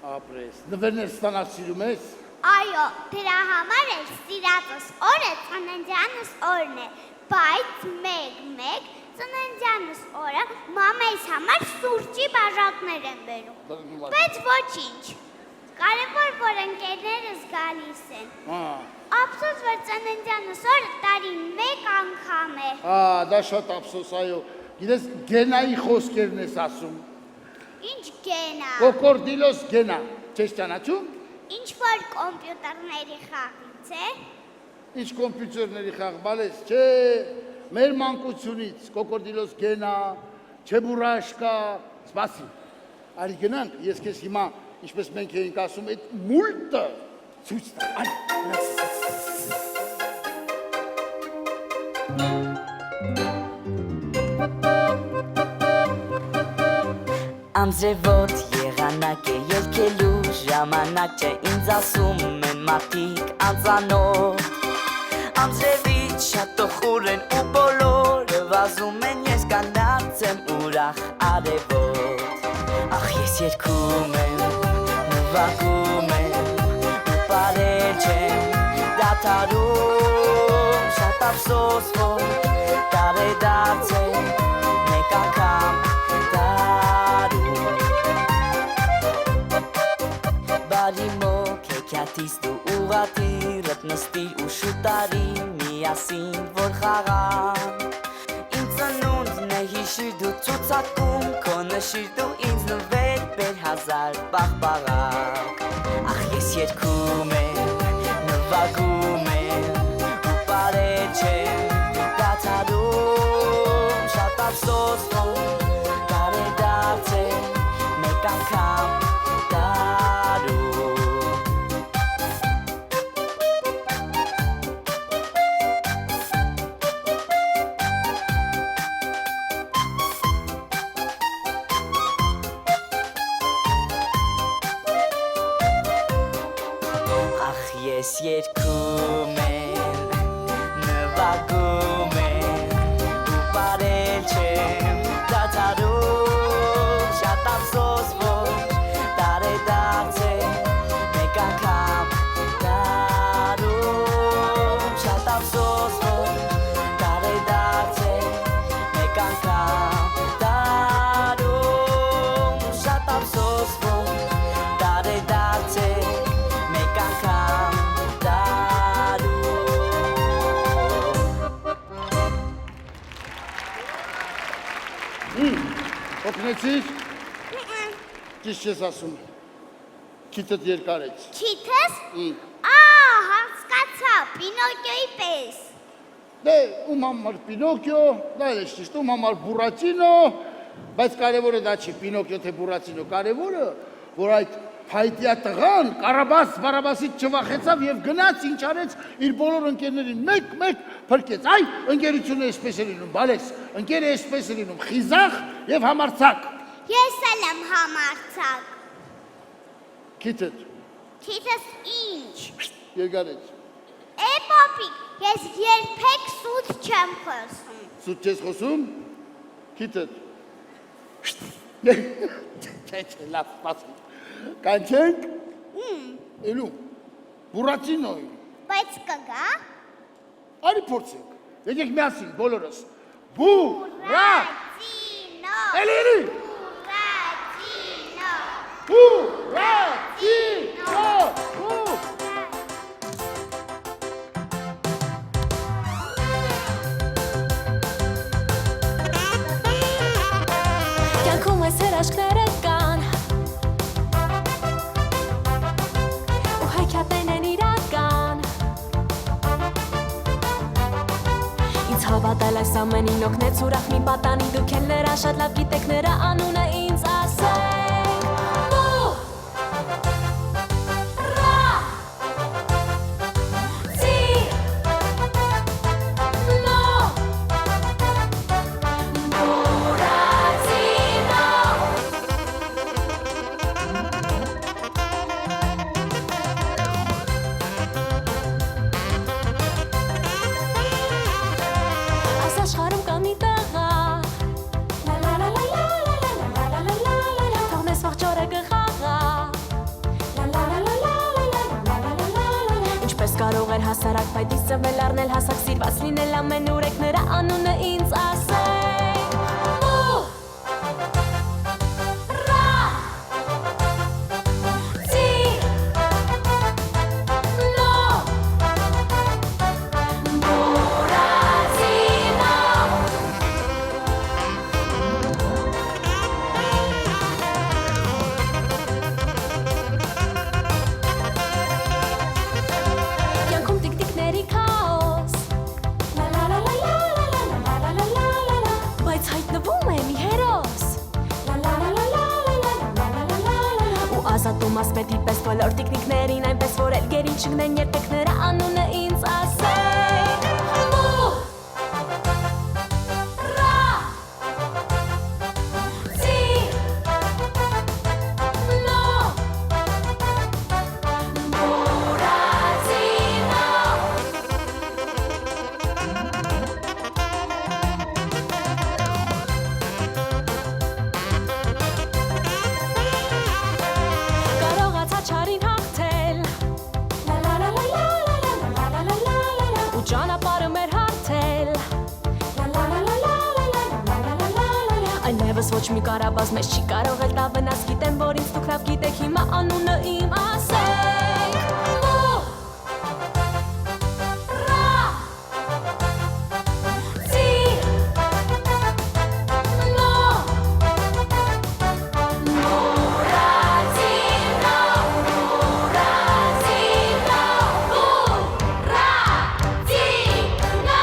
Ապրես, նվերներ ստանալ սիրում ես։ Այո, դրա համար էլ սիրածս օրը ծննդյանս օրն է, բայց մեկ ծննդյանս օրը մամայիս համար սուրճի բաժակներ են բերում։ Բայց ոչինչ, կարևոր որ ընկերներս գալիս են։ Ափսոս, որ ծննդյանս օրը տարին մեկ անգամ է։ Դա շատ ափսոս, այո։ Գիտես, Գենայի խոսքերն ես ասում։ Ինչ Գենա։ Կոկորդիլոս Գենա, չես ճանաչում։ Ինչ որ կոմպյուտերների խաղից է։ Ինչ կոմպյուտերների խաղ, բալես, չէ, մեր մանկությունից, Կոկորդիլոս Գենա, Չեբուրաշկա, սպասի։ Արի գնանք, ես քեզ հիմա, ինչպես մենք էինք ասում, այդ մուլտը ցույց տամ։ Արի, Անձրևոտ եղանակ է ելքելու ժամանակ չէ ինձ ասում են մարդիկ անծանոթ Անձրևից շատ տխուր են ու բոլորը վազում են ես կանած եմ ուրախ արևոտ Ախ ես երգում եմ, նվագում եմ ու պարել չեմ դադարում Շատ ափսոս որ տարեդարձ է մեկ անգամ Բարի մոք հեքիաթից դու ուղղաթիռդ նստիր ու շուտարի միասին որ խաղան Իմ ծնունդն է հիշիր դու ցուցակում քո նշիր դու ինձ նվեր բեր հազար պաղպաղակ Ախ ես երգում եմ, նվագում եմ ու պարել չեմ դադարում Շատ ափսոս որ տարեդարձ է մեկ անգամ Ես երգում եմ, նվագում եմ ու պարել չեմ դադարում Շատ ափսոս որ տարեդարձ է մեկ անգամ դարում Շատ ափսոս որ տարեդարձ է մեկ անգամ դարում Շատ ափսոս որ տարեդարձ է մեկ անգամ Օգնեցիր, ճիշտ ես ասում, քիթդ երկարեց։ Քիթս? Հասկացա, Պինոկյոյի պես։ Դե, ում համար Պինոկյո, դա էլ է ճիշտ, ում համար Բուրատինո, բայց կարևորը դա չի, Պինոկյո թե Բուրատինո, կարևորը, որ այդ փայտյա տղան Կարաբաս-Բարաբասից չվախեցավ եւ գնաց ինչ արեց իր բոլոր ընկերներին մեկ փրկեց։ Այ ընկերությունը էսպես է լինում, բալես, ընկերը էսպես է լինում, խիզախ եւ համարցակ։ Ես էլ եմ համարցակ։ Քիթդ։ Քիթս ինչ։ Երկարեց։ Պապիկ, ես երբեք սուտ չեմ խոսում։ Սուտ չես խոսում։ Քիթդ։ Չէ, լավ, սպասի։ Կանչենք։ Էլու։ Բուրատինոյի։ Բայց կգա։ Արի փորձենք։ Եկեք միասին բոլորս։ Բուրատինո։ Էլի։ Բուրատինո։ Կյանքում այս հրաշքները կան Ու հայք հավատալ այս ամենին օգնեց ուրախ մի պատանի դուք էլ նրա շատ լավ գիտեք նրա անունը ինձ ասեք Ու Ռա Ծի Նո Բուրացինո Այս աշխարհում կա մի տղա La la la la la la la la la la la Թողնես վաղճորը գխաղա La la la la la la la la la la la Ինչպես կարող էր հասարակ պայտից ծվել առնել հասակ սիրված լինել ամեն ուրեք նրա անունը ինձ ասեք Ու Ռա Ծի Նո Բուրացինո Կյանքում տիկ-տիկների քաոս La la la la la la la la la la la la Բայց հայտնվում է մի հերոս La la la la la la la la la la la Ու ազատում ասպետի պես բոլոր տիկնիկներին այնպես որ էլ գերին չգնեն երբեք նրա անունը ինձ ասեք Ու Ռա Ծի Նո Բուրացինո Կարողացա չարին հաղթել La la la la la la la la la la la la Ու ճանապարհը մեր հարթել La la la la la la la la la la la Այնևս ոչ մի կարաբազ մեզ չի կարող էլ տա վնաս Գիտեմ, որ ինձ դուք լավ գիտեք հիմա անունը իմ ասեք Ու Ռա Ծի Նո Բուրացինո Բուրացինո Բուրացինո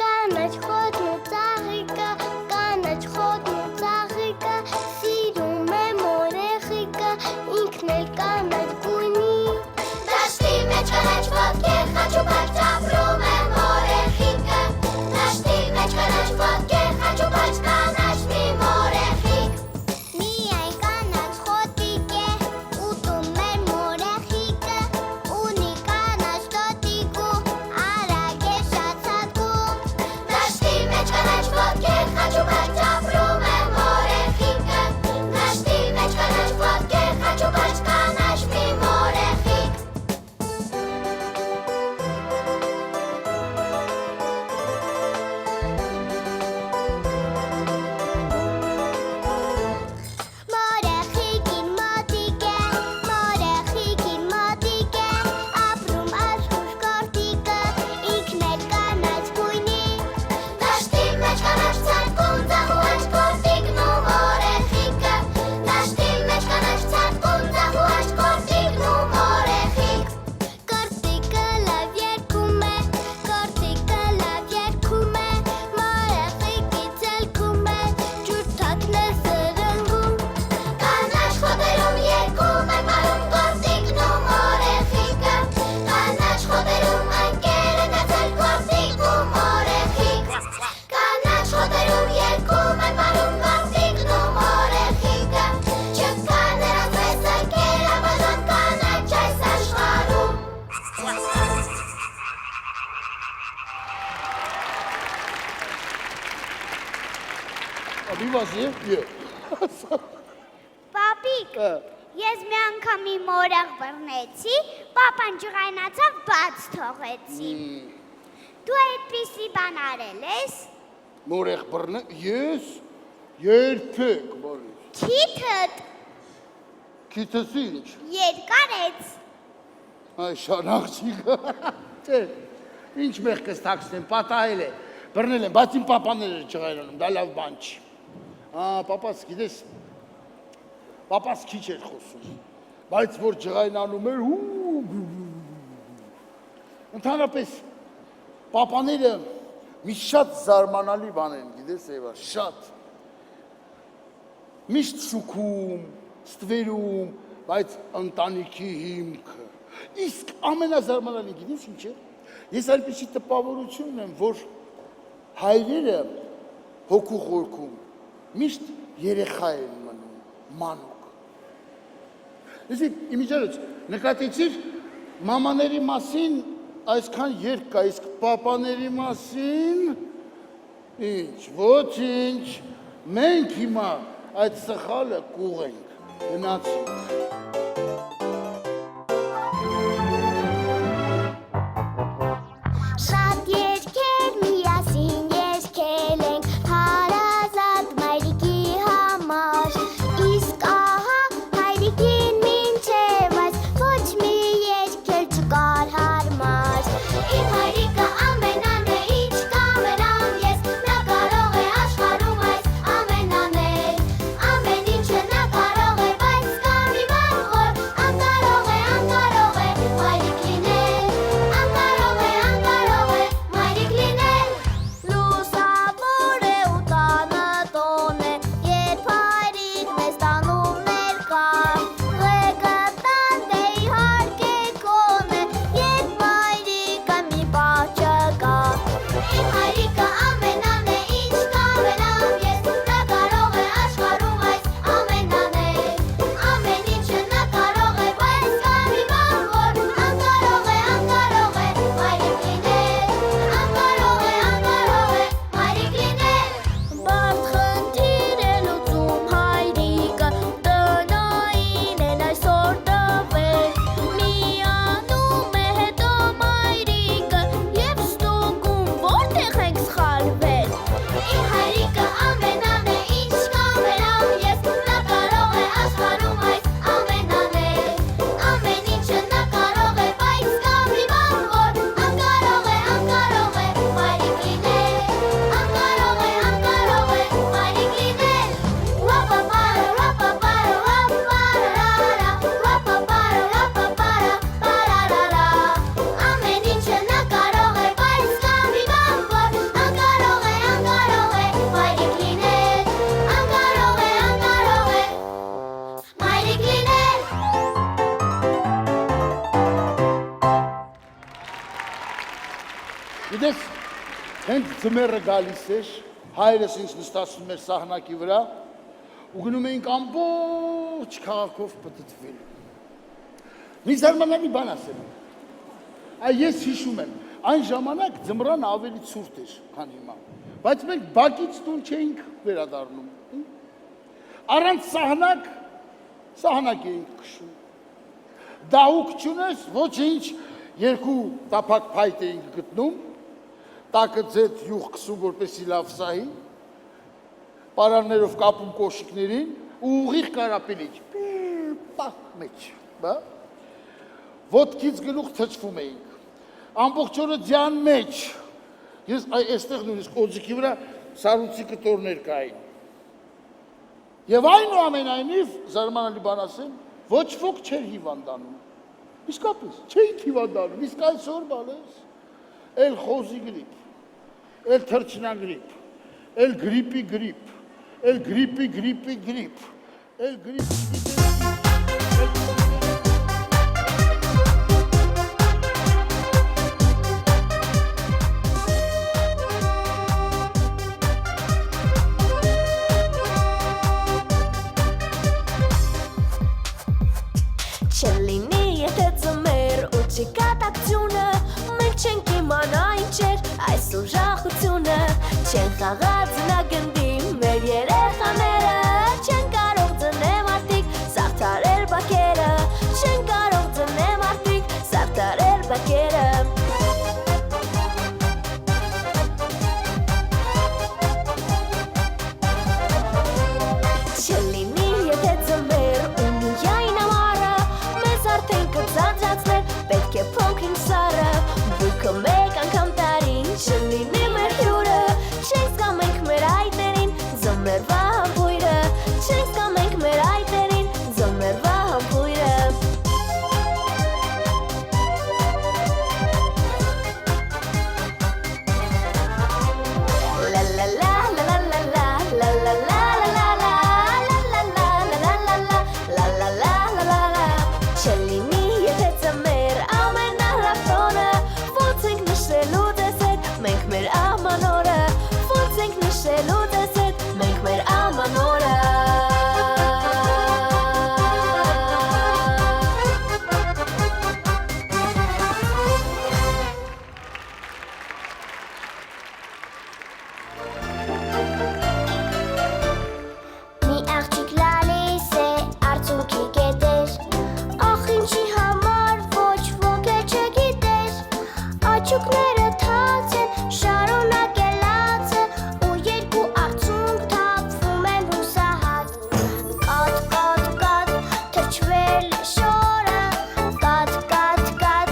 Կանաչ խոտն ու ծաղիկը, կանաչ խոտն ու ծաղիկը, սիրում է մորեխիկը, ինքն էլ կանաչ գույնի։ Դաշտի մեջ կանաչ ոտքեր, խաչուբաց ապրում է մորեխիկը, դաշտի մեջ կանաչ ոտքեր, խաչուբաց կանաչ մի մորեխիկ։ Միայն կանաչ խոտիկ է, ուտում է մորեխիկը, ունի կանաչ տոտիկ ու արագ է շատ ցատկում։ Դաշտի մեջ կանաչ ոտքեր, խաչուբաց ապրում է մորեխիկը, դաշտի մեջ կանաչ ոտքեր, խաչուբաց կանաչ մի մորեխիկ։ Մորեխիկին մոտիկ է, մորեխիկին մոտիկ է, ապրում աշխուժ կորտիկը, ինքն էլ կանաչ գույնի։ Դաշտի մեջ կանաչ ցատկում, ձախ ու աջ կորտիկն ու մորեխիկը, դաշտի մեջ կանաչ ցատկում, ձախ ու աջ կորտիկն ու մորեխիկ։ Կորտիկը լավ երգում է, կորտիկը լավ երգում է, մորեխիկից ելքում է, ջուրթակն է սրնգում։ Կանաչ խոտերում երգում է պարում կորտիկն ու մորեխիկը, կանաչ խոտերում ընկեր է դարձել կորտիկ ու մորեխիկ։ Կանաչ խոտերում երգում է պարում կորտիկն ու մորեխիկը, չկա նրանց պես ընկեր, ապազոտ կանաչ այս աշխարհում։ Աբիվաս եւ Պապիկ, ես մի անգամ իմ օրեղ բռնեցի, պապան ջղայնացավ բաց թողեցի։ Դու այդպիսի բան արել ես։ Մորեղ բռնե ես երբեք բարի։ Քիթդ Քիթս ինչ։ երկարեց։ Այ շանաղջիկը։ Չէ։ Ինչ մեղքս թաքցնեմ, պատահել է, բռնել եմ, բայց իմ պապաները ջղայրանում, դա լավ բան չի։ Պապաս, գիտես, պապաս քիչ էր խոսում, բայց որ ջղայրանում էր, ընդհանրապես պապաները մի շատ զարմանալի բան են, գիտես Եվա, շատ։ Միշտ շուքում, ստվերում, բայց ընտանիքի հիմքը։ Իսկ ամենազարմանալին գիտես ինչ է։ Ես այդպիսի տպավորություն ունեմ, որ հայրերը հոգու խորքում միշտ երեխա են մնում, մանուկ։ Իսկ իմիջիայլոց նկատեցիր մամաների մասին այսքան երկ կա, իսկ պապաների մասին ինչ, ոչինչ, մենք հիմա այդ սխալը կուղենք, գնացինք։ Շատ երկեր միասին երգել ենք հարազատ մայրիկի համար, իսկ ահա հայրիկին մինչև այս ոչ մի երգել չկար հարմար։ Իմ հայրիկը ամենան է, ինչ կամենամ ես, նա կարող է աշխարհում այս ամեն անել, ամեն ինչը նա կարող է, բայց կա մի բան, որ անկարող է, մայրիկ լինել, անկարող է, մայրիկ լինել։ Լուսավոր է ու տանը տոն է, երբ հայրիկ մեզ տանում ներկա, ղեկը տանդ է իհարկե քոն է, երբ մայրիկը մի պահ չկա։ Իմ հայրիկը ամենան է, ինչ կամենամ ես, նա կարող է աշխարհում այս ամեն անել, ամեն ինչը նա կարող է, բայց կա մի բան, որ անկարող է, մայրիկ լինել, անկարող է, մայրիկ լինել։ Բարդ խնդիր է լուծում հայրիկը, տնային են այսօր տվել, միանում է հետո մայրիկը, և ստուգում, որտեղ ենք սխալվել։ Իմ հայրիկը ամենան է, ինչ կամենամ ես, նա կարող է աշխարհում այս ամեն անել, ամեն ինչը նա կարող է, բայց կա մի բան, որ անկարող է, մայրիկ լինել, անկարող է, մայրիկ լինել։ Ռապապարա, ռապապարա, ռապապարարարա, ռապապարա, ռապապարա, պարարարա, ամեն ինչը նա կարող է, բայց կա մի բան, որ անկարող է, մայրիկ լինել, անկարող է, մայրիկ լինել։ Գիտես, հենց ձմեռը գալիս էր, հայրս ինձ նստացնում էր սահնակի վրա ու գնում էինք ամբողջ քաղաքով պտտվելու։ Մի զարմանալի բան ասեմ։ Ես հիշում եմ, այն ժամանակ ձմռան ավելի ցուրտ էր, քան հիմա, բայց մենք բակից տուն չէինք վերադառնում։ Առանց սահնակ էինք քշում։ Դահուկ չունես, ոչինչ, երկու տափակ փայտ էինք գտնում, տակը ձետ յուղ քսում, որպեսի լավ սահի, պարաններով կապում կոշիկներին ու ուղիղ կարապելիչ, պահ մեջ, ոտքից գլուխ թրջվում էինք, ամբողջ օրը ձյան մեջ, ես այստեղ նույնիսկ օձիքի վրա սառույցի կտորներ կային։ Եվ այնուամենայնիվ, զարմանալի բան ասեմ, ոչ ոք չէր հիվանդանում, իսկապես, չէինք հիվանդանում, իսկ այսօր բալես, էլ խոզի գրիպ, էլ թրջնագրիպ, էլ գրիպի գրիպ, էլ գրիպի գրիպ, էլ գրիպի Չլինի եթե ձմեր ու չի կատակցյունը, մենք չենք իմանա ինչ էր այս ուրախությունը, չեն խաղաց նագնդի մեր երեխաները, չեն կարող ձնեմ արտիկ սարդարել բակերը, չեն կարող ձնեմ արտիկ սարդարել բակերը։ Չլինի եթե ձմեր ու միայն ամառը, մեզ արդեն կձանձրացներ, պետք է փոքրինչ սառը, բույքը մեկ անգամ մենք մեր ամանորը ոնց ենք նշելու ձեզ հետ մենք մեր ամանորը Մի աղջիկ լալիս է արցունքի կետեր Ախ ինչի համար ոչ ոք է չգիտեր Աչուկները թաց են, շարունակ է լացը Ու երկու արցունք թափվում են հուսահատ Կատ, կատ, կատ, թրջվել է շորը Կատ, կատ, կատ,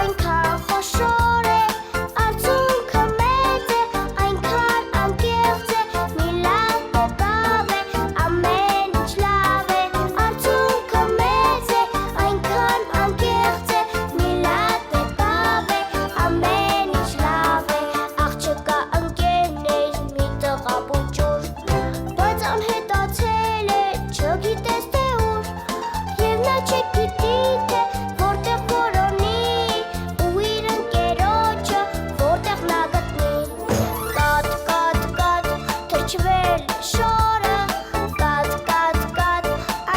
այնքան խոշոր է Արցունքը մեծ է, այնքան անկեղծ է Մի լավ է, բավ է, ամեն ինչ լավ է Արցունքը մեծ է, այնքան անկեղծ է Մի լավ է, բավ է, ամեն ինչ լավ է Աղջկա ընկերներ, մի տղա բուջուր Բայց անհետացել է, չգիտես թե ուր Եվ նա չգիտի թե որտեղ որոնի Ու իր ընկերոջը որտեղ նա գտնի Կատ, կատ, կատ, թրջվել է շորը Կատ, կատ, կատ,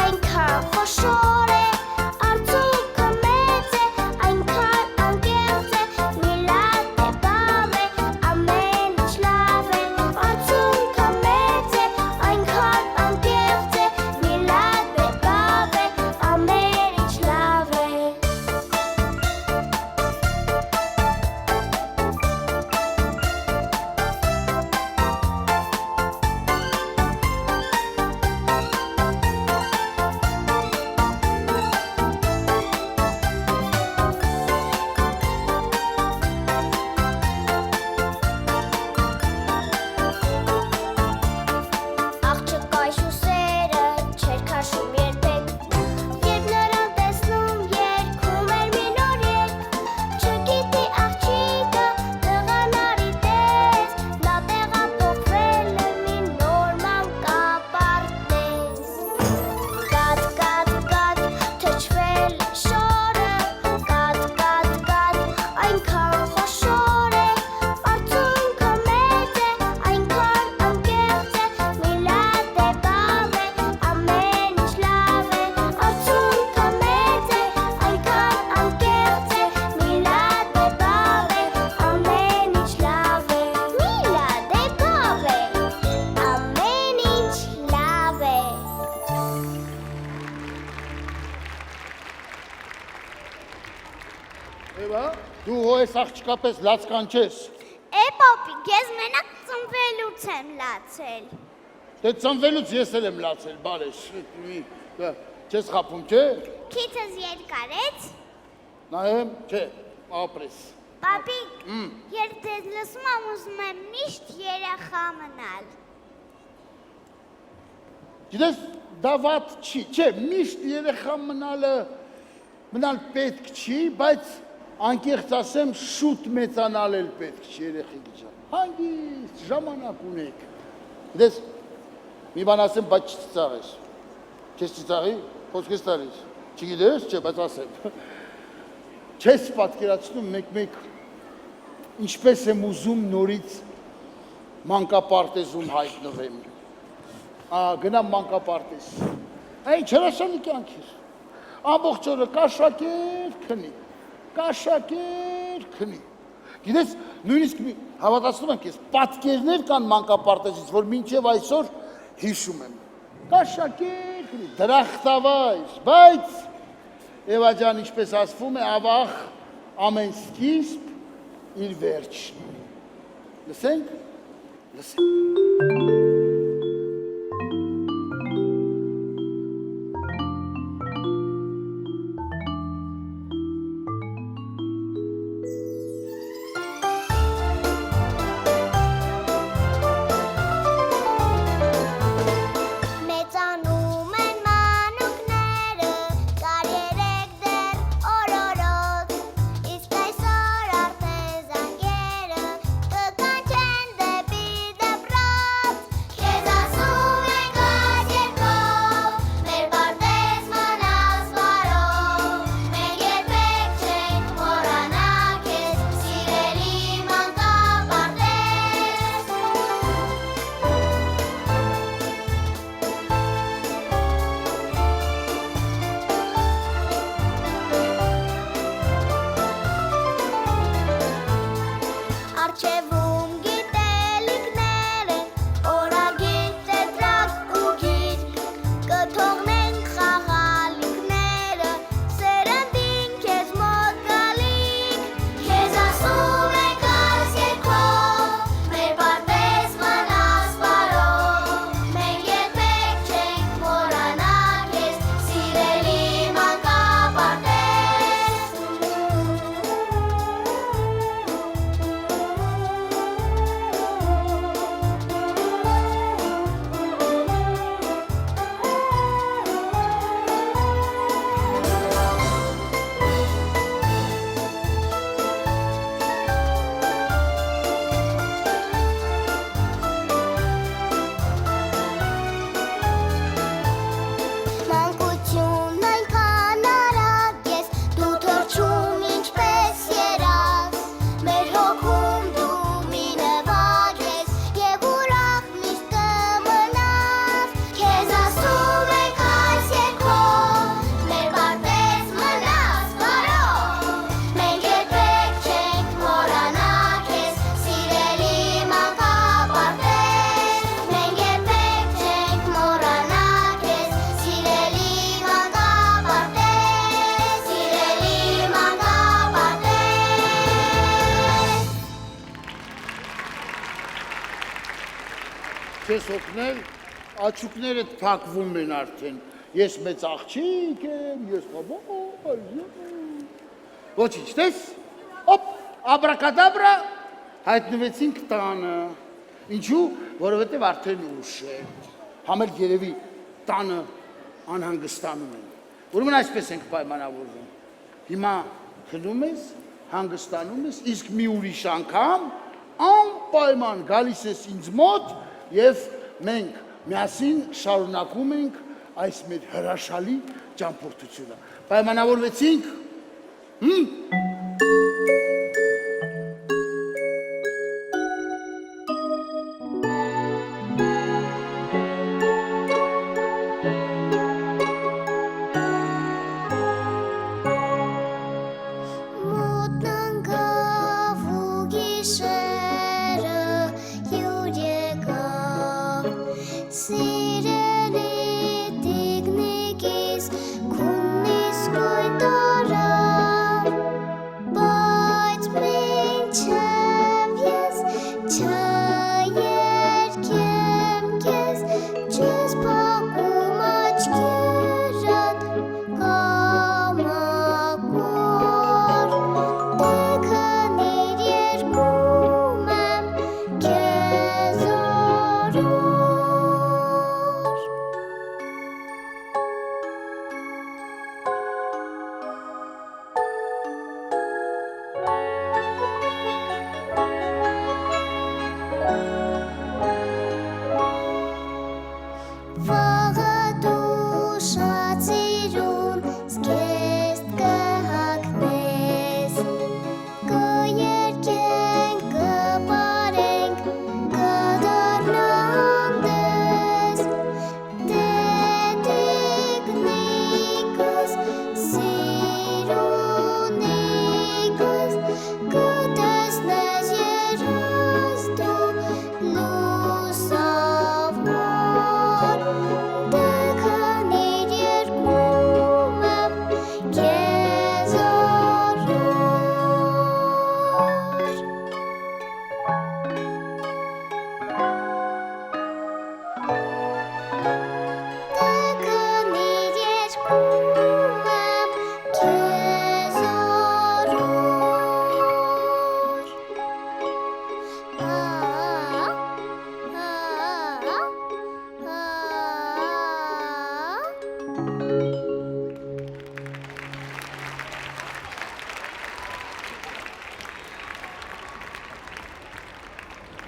այնքան խոշոր է Արցունքը մեծ է, այնքան անկեղծ է Մի լավ է, բավ է, ամեն ինչ լավ է Արցունքը մեծ է, այնքան անկեղծ է Մի լավ է, բավ է, ամեն ինչ լավ է Աղջկա հյուսերը չեր քաշում երբեք Երբ նրան տեսնում երգում էր մի նոր երգ Չգիտի աղջիկը տղանարի պես Նա տեղափոխվել է մի նոր մանկապարտեզ Կատ, կատ, կատ, թրջվել է շորը Կատ, կատ, կատ, այնքան խոշոր է Արցունքը մեծ է, այնքան անկեղծ է Մի լավ է, բավ է, ամեն ինչ լավ է Արցունքը մեծ է, այնքան անկեղծ է Մի լավ է, բավ է, ամեն ինչ լավ է Մի լավ է, բավ է, ամեն ինչ լավ է Եվա, դու հո ես աղջկապես լացկան չես պապիկ, ես մենակ ծնվելուց եմ լացել Դե ծնվելուց ես էլ եմ լացել, բարես Չես խապում, չէ? Քիթս երկարեց Նայեմ, չէ, ապրես Պապիկ, երբ ձեզ լսում եմ ուզում եմ միշտ երեխա մնալ Գիտես, դա վատ չի, չէ, միշտ երեխա մնալ պետք չի, բայց անկեղծ ասեմ, շուտ մեծանալ էլ պետք չի երեխեք ջան Հանգիստ, ժամանակ ունեք Գիտես, մի բան ասեմ, բայց չծիծաղես Չես ծիծաղի, խոսքես տալիս Չգիտես, չէ, բայց ասեմ Չես պատկերացնում մեկ-մեկ Ինչպես եմ ուզում նորից մանկապարտեզում հայտնվեմ Գնամ մանկապարտեզ Այ չհրաշալի կյանք էր Ամբողջ օրը կաշակեր քնի Գիտես, նույնիսկ հավատացնում եմ քեզ պատկերներ կան մանկապարտեզից, որ մինչև այսօր հիշում եմ Կաշակեր քնի, դրախտավայր, բայց Եվա ջան, ինչպես ասվում է, ավաղ ամեն սկիզբ իր վերջն Լսենք, լսենք Մեծանում են մանուկները, կար երեք դեռ օրորոց, իսկ այսօր արդեն զանգերը կկանչեն դեպի դպրոց, քեզ օգնել, աչուկներդ փակվում են արդեն։ Ես մեծ աղջիկ եմ, ես ոչինչ, տես, օպ, աբրակադաբրա, հայտնվեցինք տանը, ինչու, որովհետև արդեն ուշ է, համել երևի տանը անհանգստանում են, ուրեմն այսպես ենք պայմանավորվում, հիմա խնում ես, հանգստանում ես, իսկ մի ուրիշ անգամ, անպայման գալիս ես ինձ մոտ և մենք միասին շարունակում ենք այս մեր հրաշալի ճամփորդությունը։ Պայմանավորվեցինք։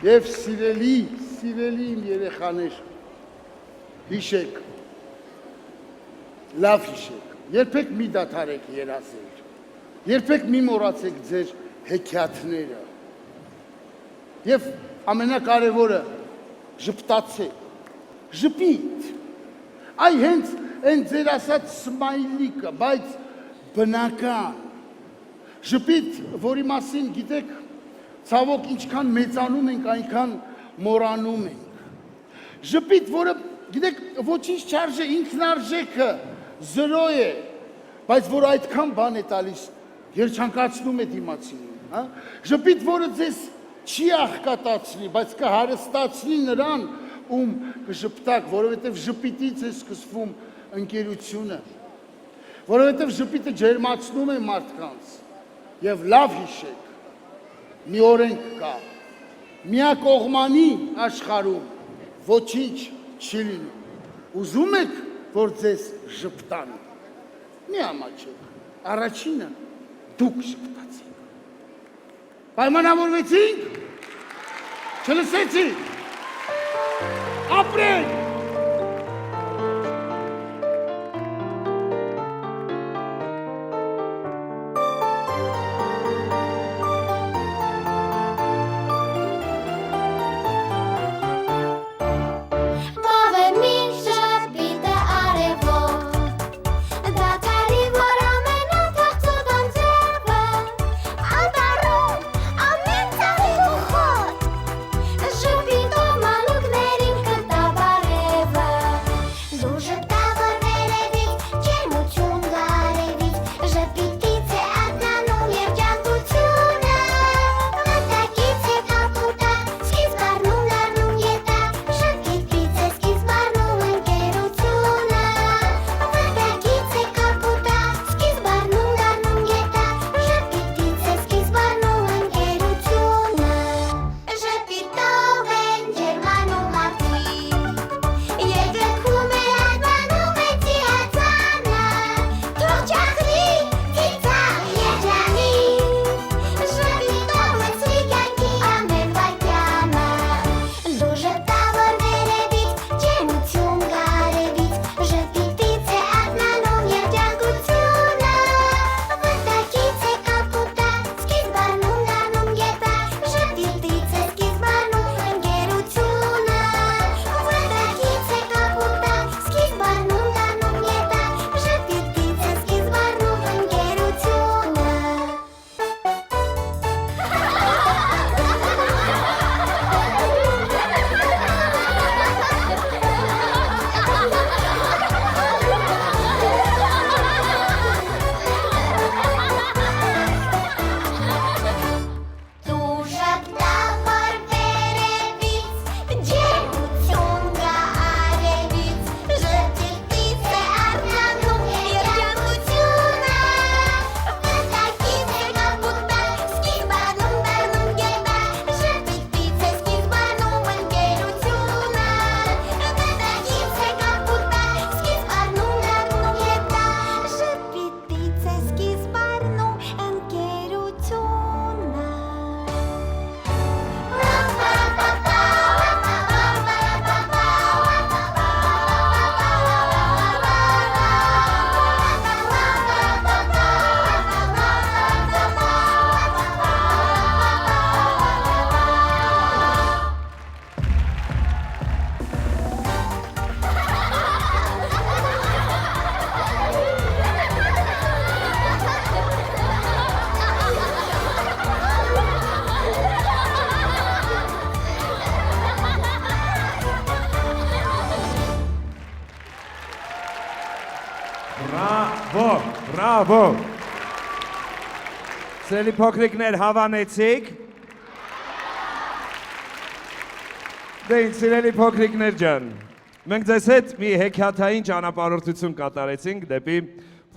Եվ սիրելի իմ երեխաներ, հիշեք, լավ հիշեք, երբեք մի դադարեք երազել, երբեք մի մոռացեք ձեր հեքիաթները, և ամենակարևորը ժպտացեք, ժպիտ, այ հենց են ձեր ասած սմայլիկը, բայց բնական, ժպիտ, որի մասին գիտեք, ցավոք ինչքան մեծանում ենք, այնքան մոռանում ենք։ Ժպիտ, որը, գիտեք, ոչինչ չարժե, ինքնարժեքը 0 է, բայց որ այդքան բան է տալիս, երջանկացնում է դիմացին, հա? Ժպիտ, որը ձեզ չի աղքատացնի, բայց կհարստացնի նրան, ում կժպտակ, որովհետև ժպիտից է սկսվում ընկերությունը, որովհետև ժպիտը ջերմացնում է մարդկանց, և լավ հիշեք, մի օրենք կա, միակողմանի աշխարհում ոչինչ չի լինում, ուզում եք, որ ձեզ ժպտան, մի ամաչեք, առաջինը դուք ժպտացիք, պայմանավորվեցինք, չլսեցիք, ապրենք, Ժպիտով մանուկներին կտաբարեն Բրավո։ Սիրելի փոքրիկներ, հավանեցիք։ Դե ինձ սիրելի փոքրիկներ ջան, մենք ձեզ հետ մի հեքիաթային ճանապարհորդություն կատարեցինք դեպի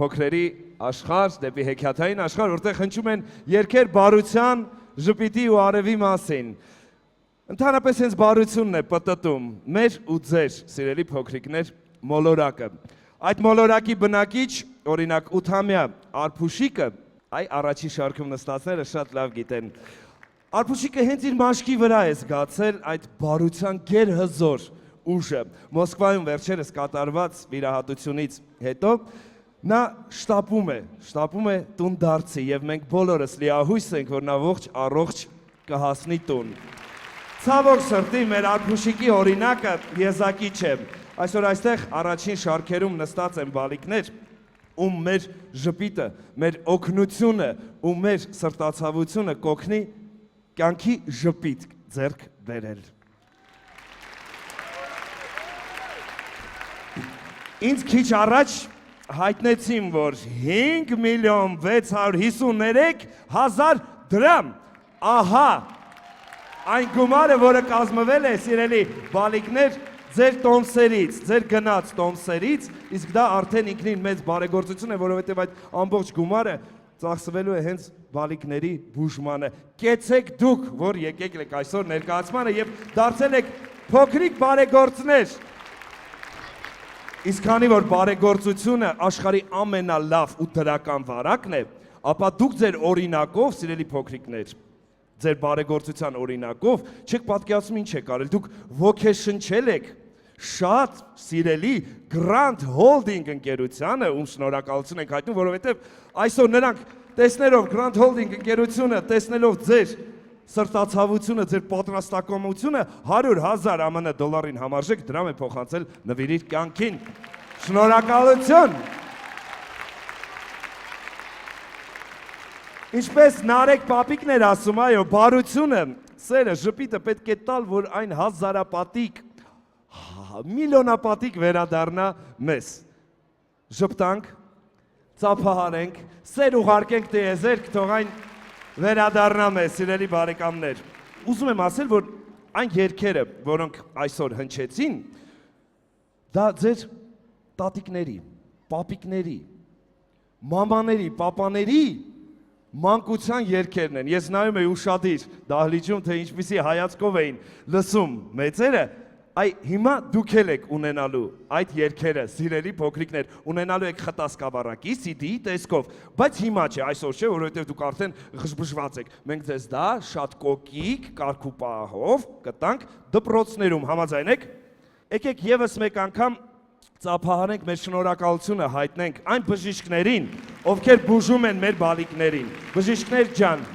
փոքրերի աշխարհ, դեպի հեքիաթային աշխարհ, որտեղ հնչում են երգեր բարության, ժպիտի ու արևի մասին։ Ընդհանրապես հենց բարությունն է պտտում մեր ու ձեր սիրելի փոքրիկներ մոլորակը։ Այդ մոլորակի բնակիչ, օրինակ 8-ամյա Արփուշիկը, այ առաջի շարքում նստածները շատ լավ գիտեն։ Արփուշիկը հենց իր մաշկի վրա է զգացել այդ բարության գերհզոր ուժը։ Մոսկվայում վերջերս կատարված վիրահատությունից հետո նա շտապում է տուն դարձի եւ մենք բոլորս լիահույս ենք, որ նա ողջ առողջ կհասնի տուն։ Ցավոք սրտի մեր Արփուշիկի օրինակը եզակի չէ։ Այսօր այստեղ առաջին շարքերում նստած են բալիկներ, ում մեր ժպիտը, մեր օգնությունը ու մեր սրտացավությունը կօգնի կյանքի ժպիտ ձեռք բերել։ Ինձ քիչ առաջ հայտնեցին, որ 5,653,000 դրամ, ահա, այն գումարը, որը կազմվել է, սիրելի բալիկներ, ձեր տոմսերից, ձեր գնաց տոմսերից, իսկ դա արդեն ինքնին մեծ բարեգործություն է, որովհետև այդ ամբողջ գումարը ծախսվելու է հենց բալիկների բուժմանը։ Կեցեք դուք, որ եկեք եք այսօր ներկայացմանը եւ դարձել եք փոքրիկ բարեգործներ։ Իսկ քանի որ բարեգործությունը աշխարհի ամենալավ ու դրական վարակն է, ապա դուք ձեր օրինակով, սիրելի փոքրիկներ, ձեր բարեգործության օրինակով չեք պատկերացնում ինչ եք արել, դուք ոգեշնչել եք շատ սիրելի Grand Holding ընկերությանը, ում շնորհակալություն ենք հայտնում, որովհետև այսօր նրանք տեսնելով Grand Holding ընկերությունը, տեսնելով ձեր սրտացավությունը, ձեր պատրաստակամությունը 100,000 ԱՄՆ դոլարին համարժեք դրամ է փոխանցել նվիրիր կյանքին։ Շնորհակալություն։ Ինչպես Նարեկ պապիկներ ասում, այո, բարությունը, սերը, ժպիտը պետք է տալ, որ այն հազարապատիկ, միլիոնապատիկ վերադառնա մեզ։ Ժպտանք, ծափահարենք, սեր ուղարկենք տիեզերք, թող այն վերադառնա մեզ, սիրելի բարեկամներ։ Ուզում եմ ասել, որ այն երգերը, որոնք այսօր հնչեցին, դա ձեր տատիկների, պապիկների, մամաների, պապաների մանկության երգերն են։ Ես նայում եի ուշադիր դահլիճում, թե ինչպիսի հայացքով էին լսում մեծերը, այ հիմա դուք եք ունենալու այդ երգերը, սիրելի փոքրիկներ, ունենալու եք խտասկավառակի, CD-ի տեսքով, բայց հիմա չէ, այսօր չէ, որովհետև դուք արդեն ղժբժված եք։ Մենք ձեզ դա շատ կոկիկ, կարգուպահով կտանք դպրոցներում, համաձայն եք։ Եկեք եւս մեկ անգամ ծափահարենք մեր շնորհակալությունը հայտնենք այն բժիշկներին, ովքեր բուժում են մեր բալիկներին։ Բժիշկներ ջան,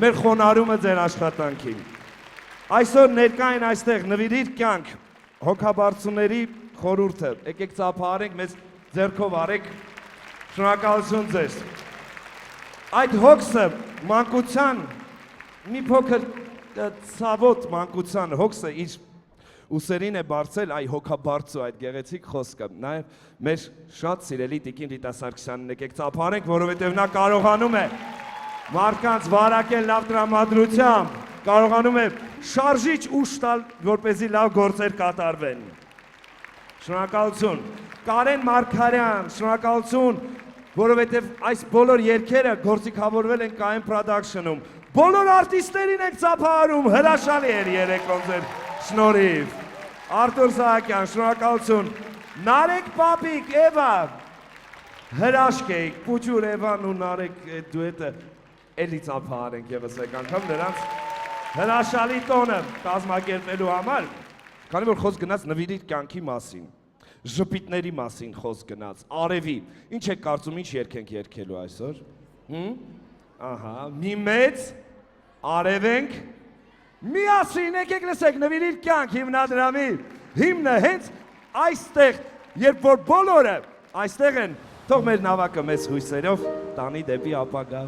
մեր խոնարհումը ձեր աշխատանքին։ Այսօր ներկա են այստեղ նվիրիր կյանք հոգաբարձուների խորհուրդը։ Եկեք ծափահարենք, մեզ ձեռքով արեք։ Շնորհակալություն ձեզ։ Այդ հոգսը մանկության մի փոքր ցավոտ մանկության հոգսը իր ուսերին է բարձել այ հոգաբարձու այդ գեղեցիկ խոսքը։ Նաև մեր շատ սիրելի տիկին Ռիտա Սարգսյանն եկեք ծափահարենք, որովհետև նա կարողանում է մարդկանց վարակել լավ տրամադրությամբ, կարողանում է շարժիչ ուժ տալ, որպեսզի լավ գործեր կատարվեն։ Շնորհակալություն։ Կարեն Մարգարյան, շնորհակալություն, որովհետև այս բոլոր երգերը գործիքավորվել են Kain Production-ում։ Բոլոր արտիստերին եք ծափահարում, հրաշալի էր երեկոն ձեր շնորհիվ։ Արտուր Սահակյան, շնորհակալություն։ Նարեկ պապիկ, Էվա, հրաշք եք, Պուչուր Էվան ու Նարեկ դուետը էլի ծափահարենք եւս մեկ անգամ նրանց հրաշալի տոնը կազմակերպելու համար, քանի որ խոսք գնաց նվիրիր կյանքի մասին, ժպիտների մասին խոսք գնաց, արևի։ Ինչ եք կարծում, ինչ երգ ենք երգելու այսօր։ Ահա, մի մեծ արև ենք, միասին եկեք լսեք նվիրիր կյանք հիմնադրամի հիմնը հենց այստեղ, երբ որ բոլորը այստեղ են, թող մեր նավակը մեծ հույսերով տանի դեպի ապագա։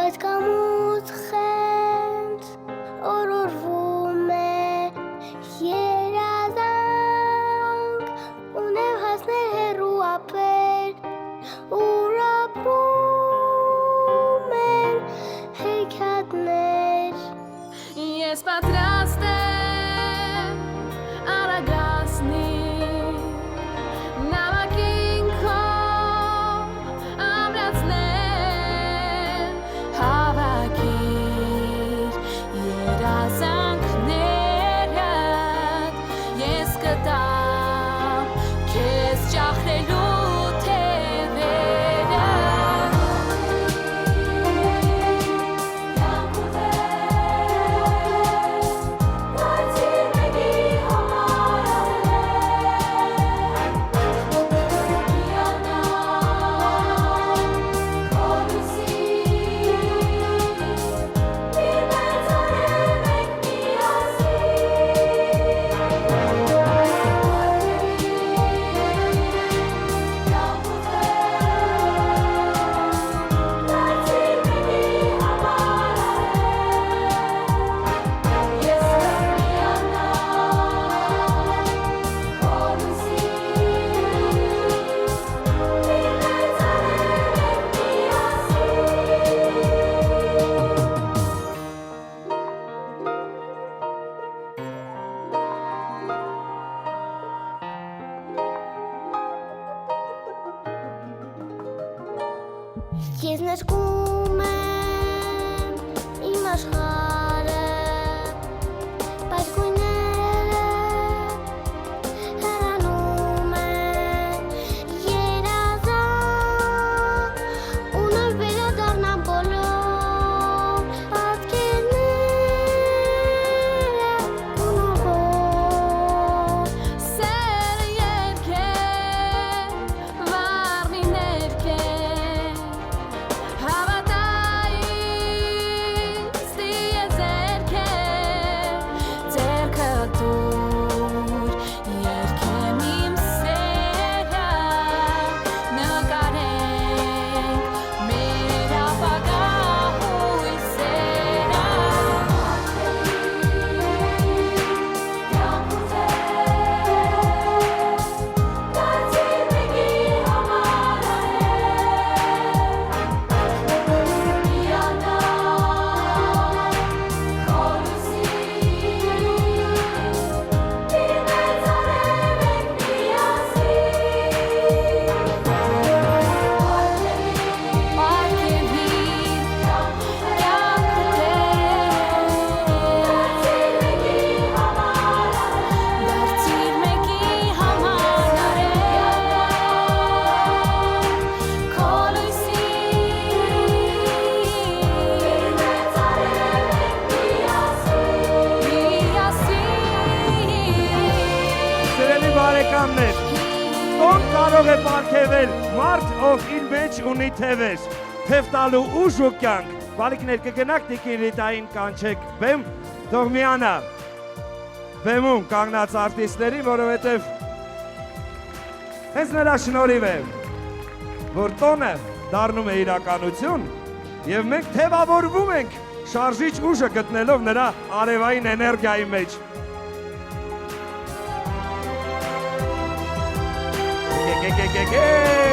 բայց կամուց խենթ օրորվում է երազանք ունև հասներ հեռու ապեր ուր ապրում են հեքիաթներ Ես պատրաստ եմ արագացնի նամակին քո ամրացնել հավաքիր երազանքներդ ես կտամ քեզ ճախրելու թևերը Ես նշկում եմ իմ աշխարը, բայց գույները հեռանում են երազանք, ու նոր վերադառնան բոլոր պատկերները ու նոր Սերը երգեր, վառնի ներքեր Հավատայից տիե ձերքեր Ձերքը դուր երգեմ իմ սերը Նկարենք մեր ապագա հույսերը Սիրելի բարեկամներ, ով կարող է պարգևել մարդ, ով իր մեջ ունի թևեր, թև տալու ուժ ու կյանք, բալիկներ կգնաք տիկիրիտային կանչեք բեմ, թող միանա բեմում կանգնած արտիստների, որովհետև հենց նրա շնորհիվ է, որ տոնը դառնում է իրականություն եւ մենք թևավորվում ենք շարժիչ ուժը գտնելով նրա արևային էներգիայի մեջ։ Bye.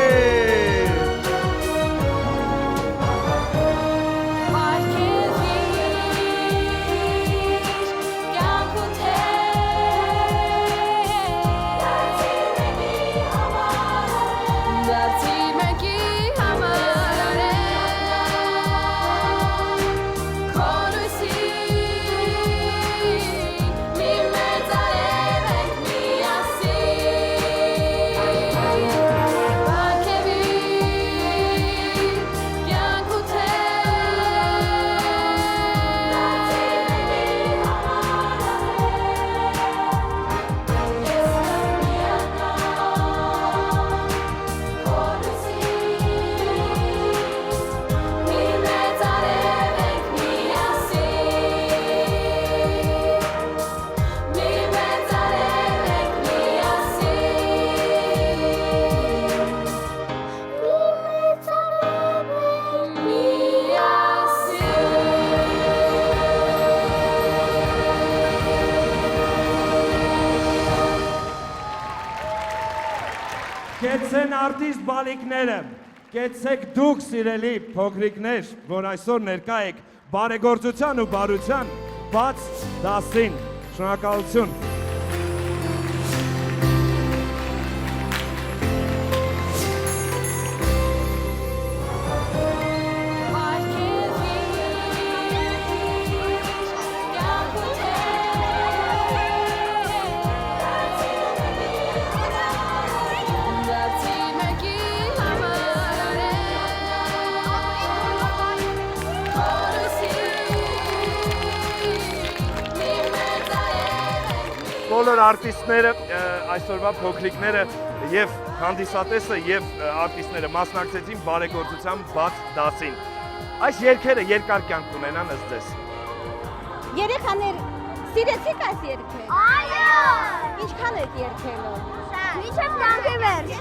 Կեցեն արտիստ բալիկները, կեցեք դուք սիրելի փոքրիկներ, որ այսօր ներկա եք բարեգործության ու բարության բաց դասին, շնորհակալություն։ Բոլոր արտիստները, այսօրվա փոքրիկները եւ հանդիսատեսը եւ արտիստները մասնակցեցին բարեգործության բաց դասին։ Այս երգերը երկար կյանք ունենան ըստ ձեզ։ Երեխաներ, սիրեցիք այս երգը։ Այո։ Ինչքան եք երգելու։ Մինչև կյանքի վերջ։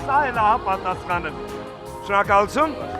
Սա էլ ահա պատասխանը։ Շնորհակալություն։